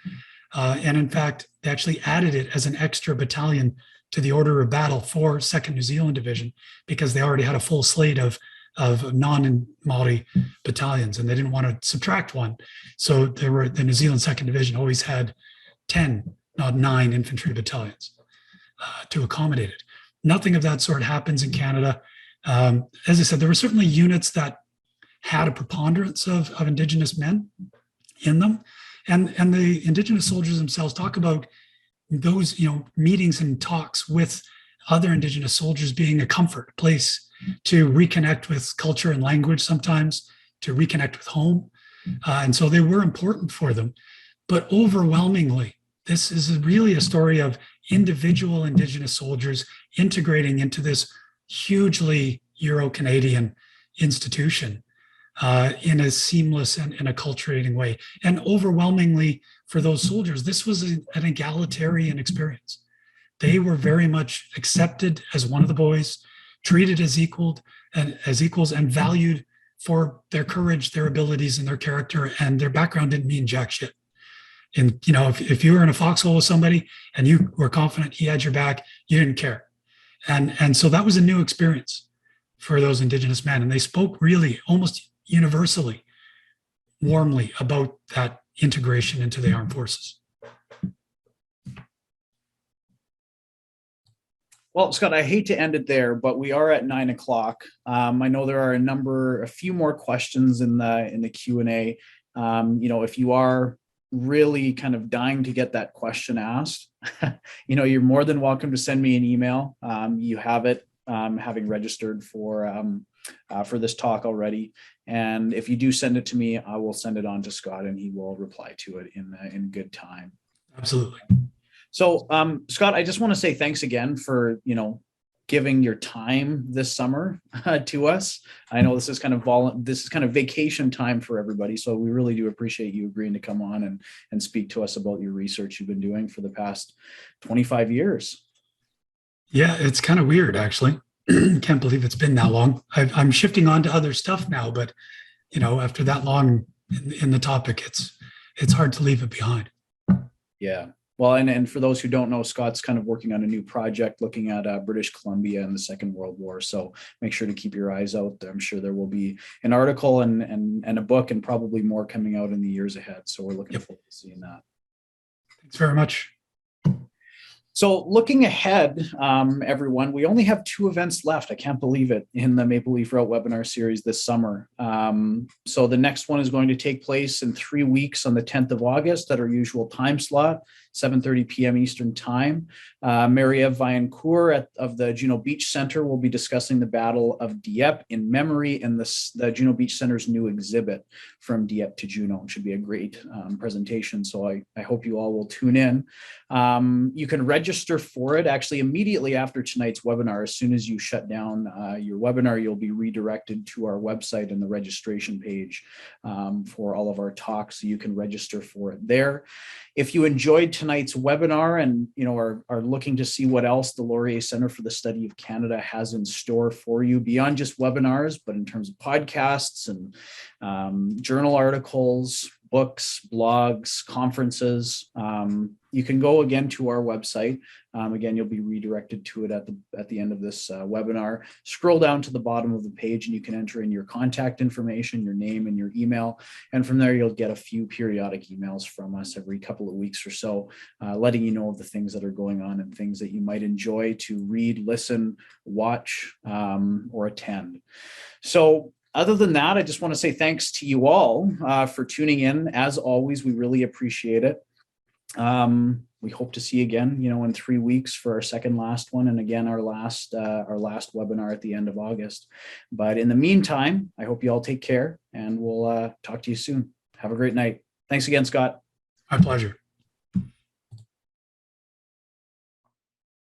And in fact, they actually added it as an extra battalion to the order of battle for 2nd New Zealand Division, because they already had a full slate of non-Maori battalions, and they didn't want to subtract one. So the New Zealand 2nd Division always had 10, not 9 infantry battalions to accommodate it. Nothing of that sort happens in Canada. As I said, there were certainly units that had a preponderance of Indigenous men in them. And the Indigenous soldiers themselves talk about those, meetings and talks with other Indigenous soldiers being a comfort place to reconnect with culture and language, sometimes to reconnect with home. And so they were important for them. But overwhelmingly, this is really a story of individual Indigenous soldiers integrating into this hugely Euro-Canadian institution in a seamless and in a acculturating way. And overwhelmingly for those soldiers, this was an egalitarian experience. They were very much accepted as one of the boys, treated as equals, and valued for their courage, their abilities, and their character, and their background didn't mean jack shit. And if you were in a foxhole with somebody and you were confident he had your back, you didn't care. And so that was a new experience for those Indigenous men, and they spoke really almost universally warmly about that integration into the armed forces. Well, Scott, I hate to end it there, but we are at 9 o'clock. I know there are a few more questions in the Q&A. If you are really kind of dying to get that question asked, you're more than welcome to send me an email. You have it, having registered for this talk already. And if you do send it to me, I will send it on to Scott, and he will reply to it in good time. Absolutely. So, Scott, I just want to say thanks again for, giving your time this summer to us. I know this is kind of vacation time for everybody. So we really do appreciate you agreeing to come on and speak to us about your research you've been doing for the past 25 years. Yeah, it's kind of weird, actually. Can't believe it's been that long. I'm shifting on to other stuff now, but after that long in the topic, it's hard to leave it behind. Yeah. Well, and for those who don't know, Scott's kind of working on a new project looking at British Columbia and the Second World War. So make sure to keep your eyes out. I'm sure there will be an article and a book and probably more coming out in the years ahead. So we're looking forward to seeing that. Thanks very much. So looking ahead, everyone, we only have 2 events left. I can't believe it, in the Maple Leaf Route webinar series this summer. So the next one is going to take place in 3 weeks on the 10th of August at our usual time slot, 7:30 p.m. Eastern Time. Marie-Eve Vaillancourt of the Juno Beach Center will be discussing the Battle of Dieppe in memory and the Juno Beach Center's new exhibit, From Dieppe to Juno. It should be a great presentation, so I hope you all will tune in. You can register for it actually immediately after tonight's webinar. As soon as you shut down your webinar, you'll be redirected to our website and the registration page for all of our talks, so you can register for it there. If you enjoyed tonight's webinar and are looking to see what else the Laurier Centre for the Study of Canada has in store for you beyond just webinars, but in terms of podcasts and journal articles, books, blogs, conferences, you can go again to our website. Again, you'll be redirected to it at the end of this webinar. Scroll down to the bottom of the page and you can enter in your contact information, your name and your email. And from there, you'll get a few periodic emails from us every couple of weeks or so, letting you know of the things that are going on and things that you might enjoy to read, listen, watch, or attend. So other than that, I just want to say thanks to you all for tuning in. As always, we really appreciate it. We hope to see you again, in 3 weeks for our second last one, and again our last webinar at the end of August. But in the meantime, I hope you all take care, and we'll talk to you soon. Have a great night. Thanks again, Scott. My pleasure.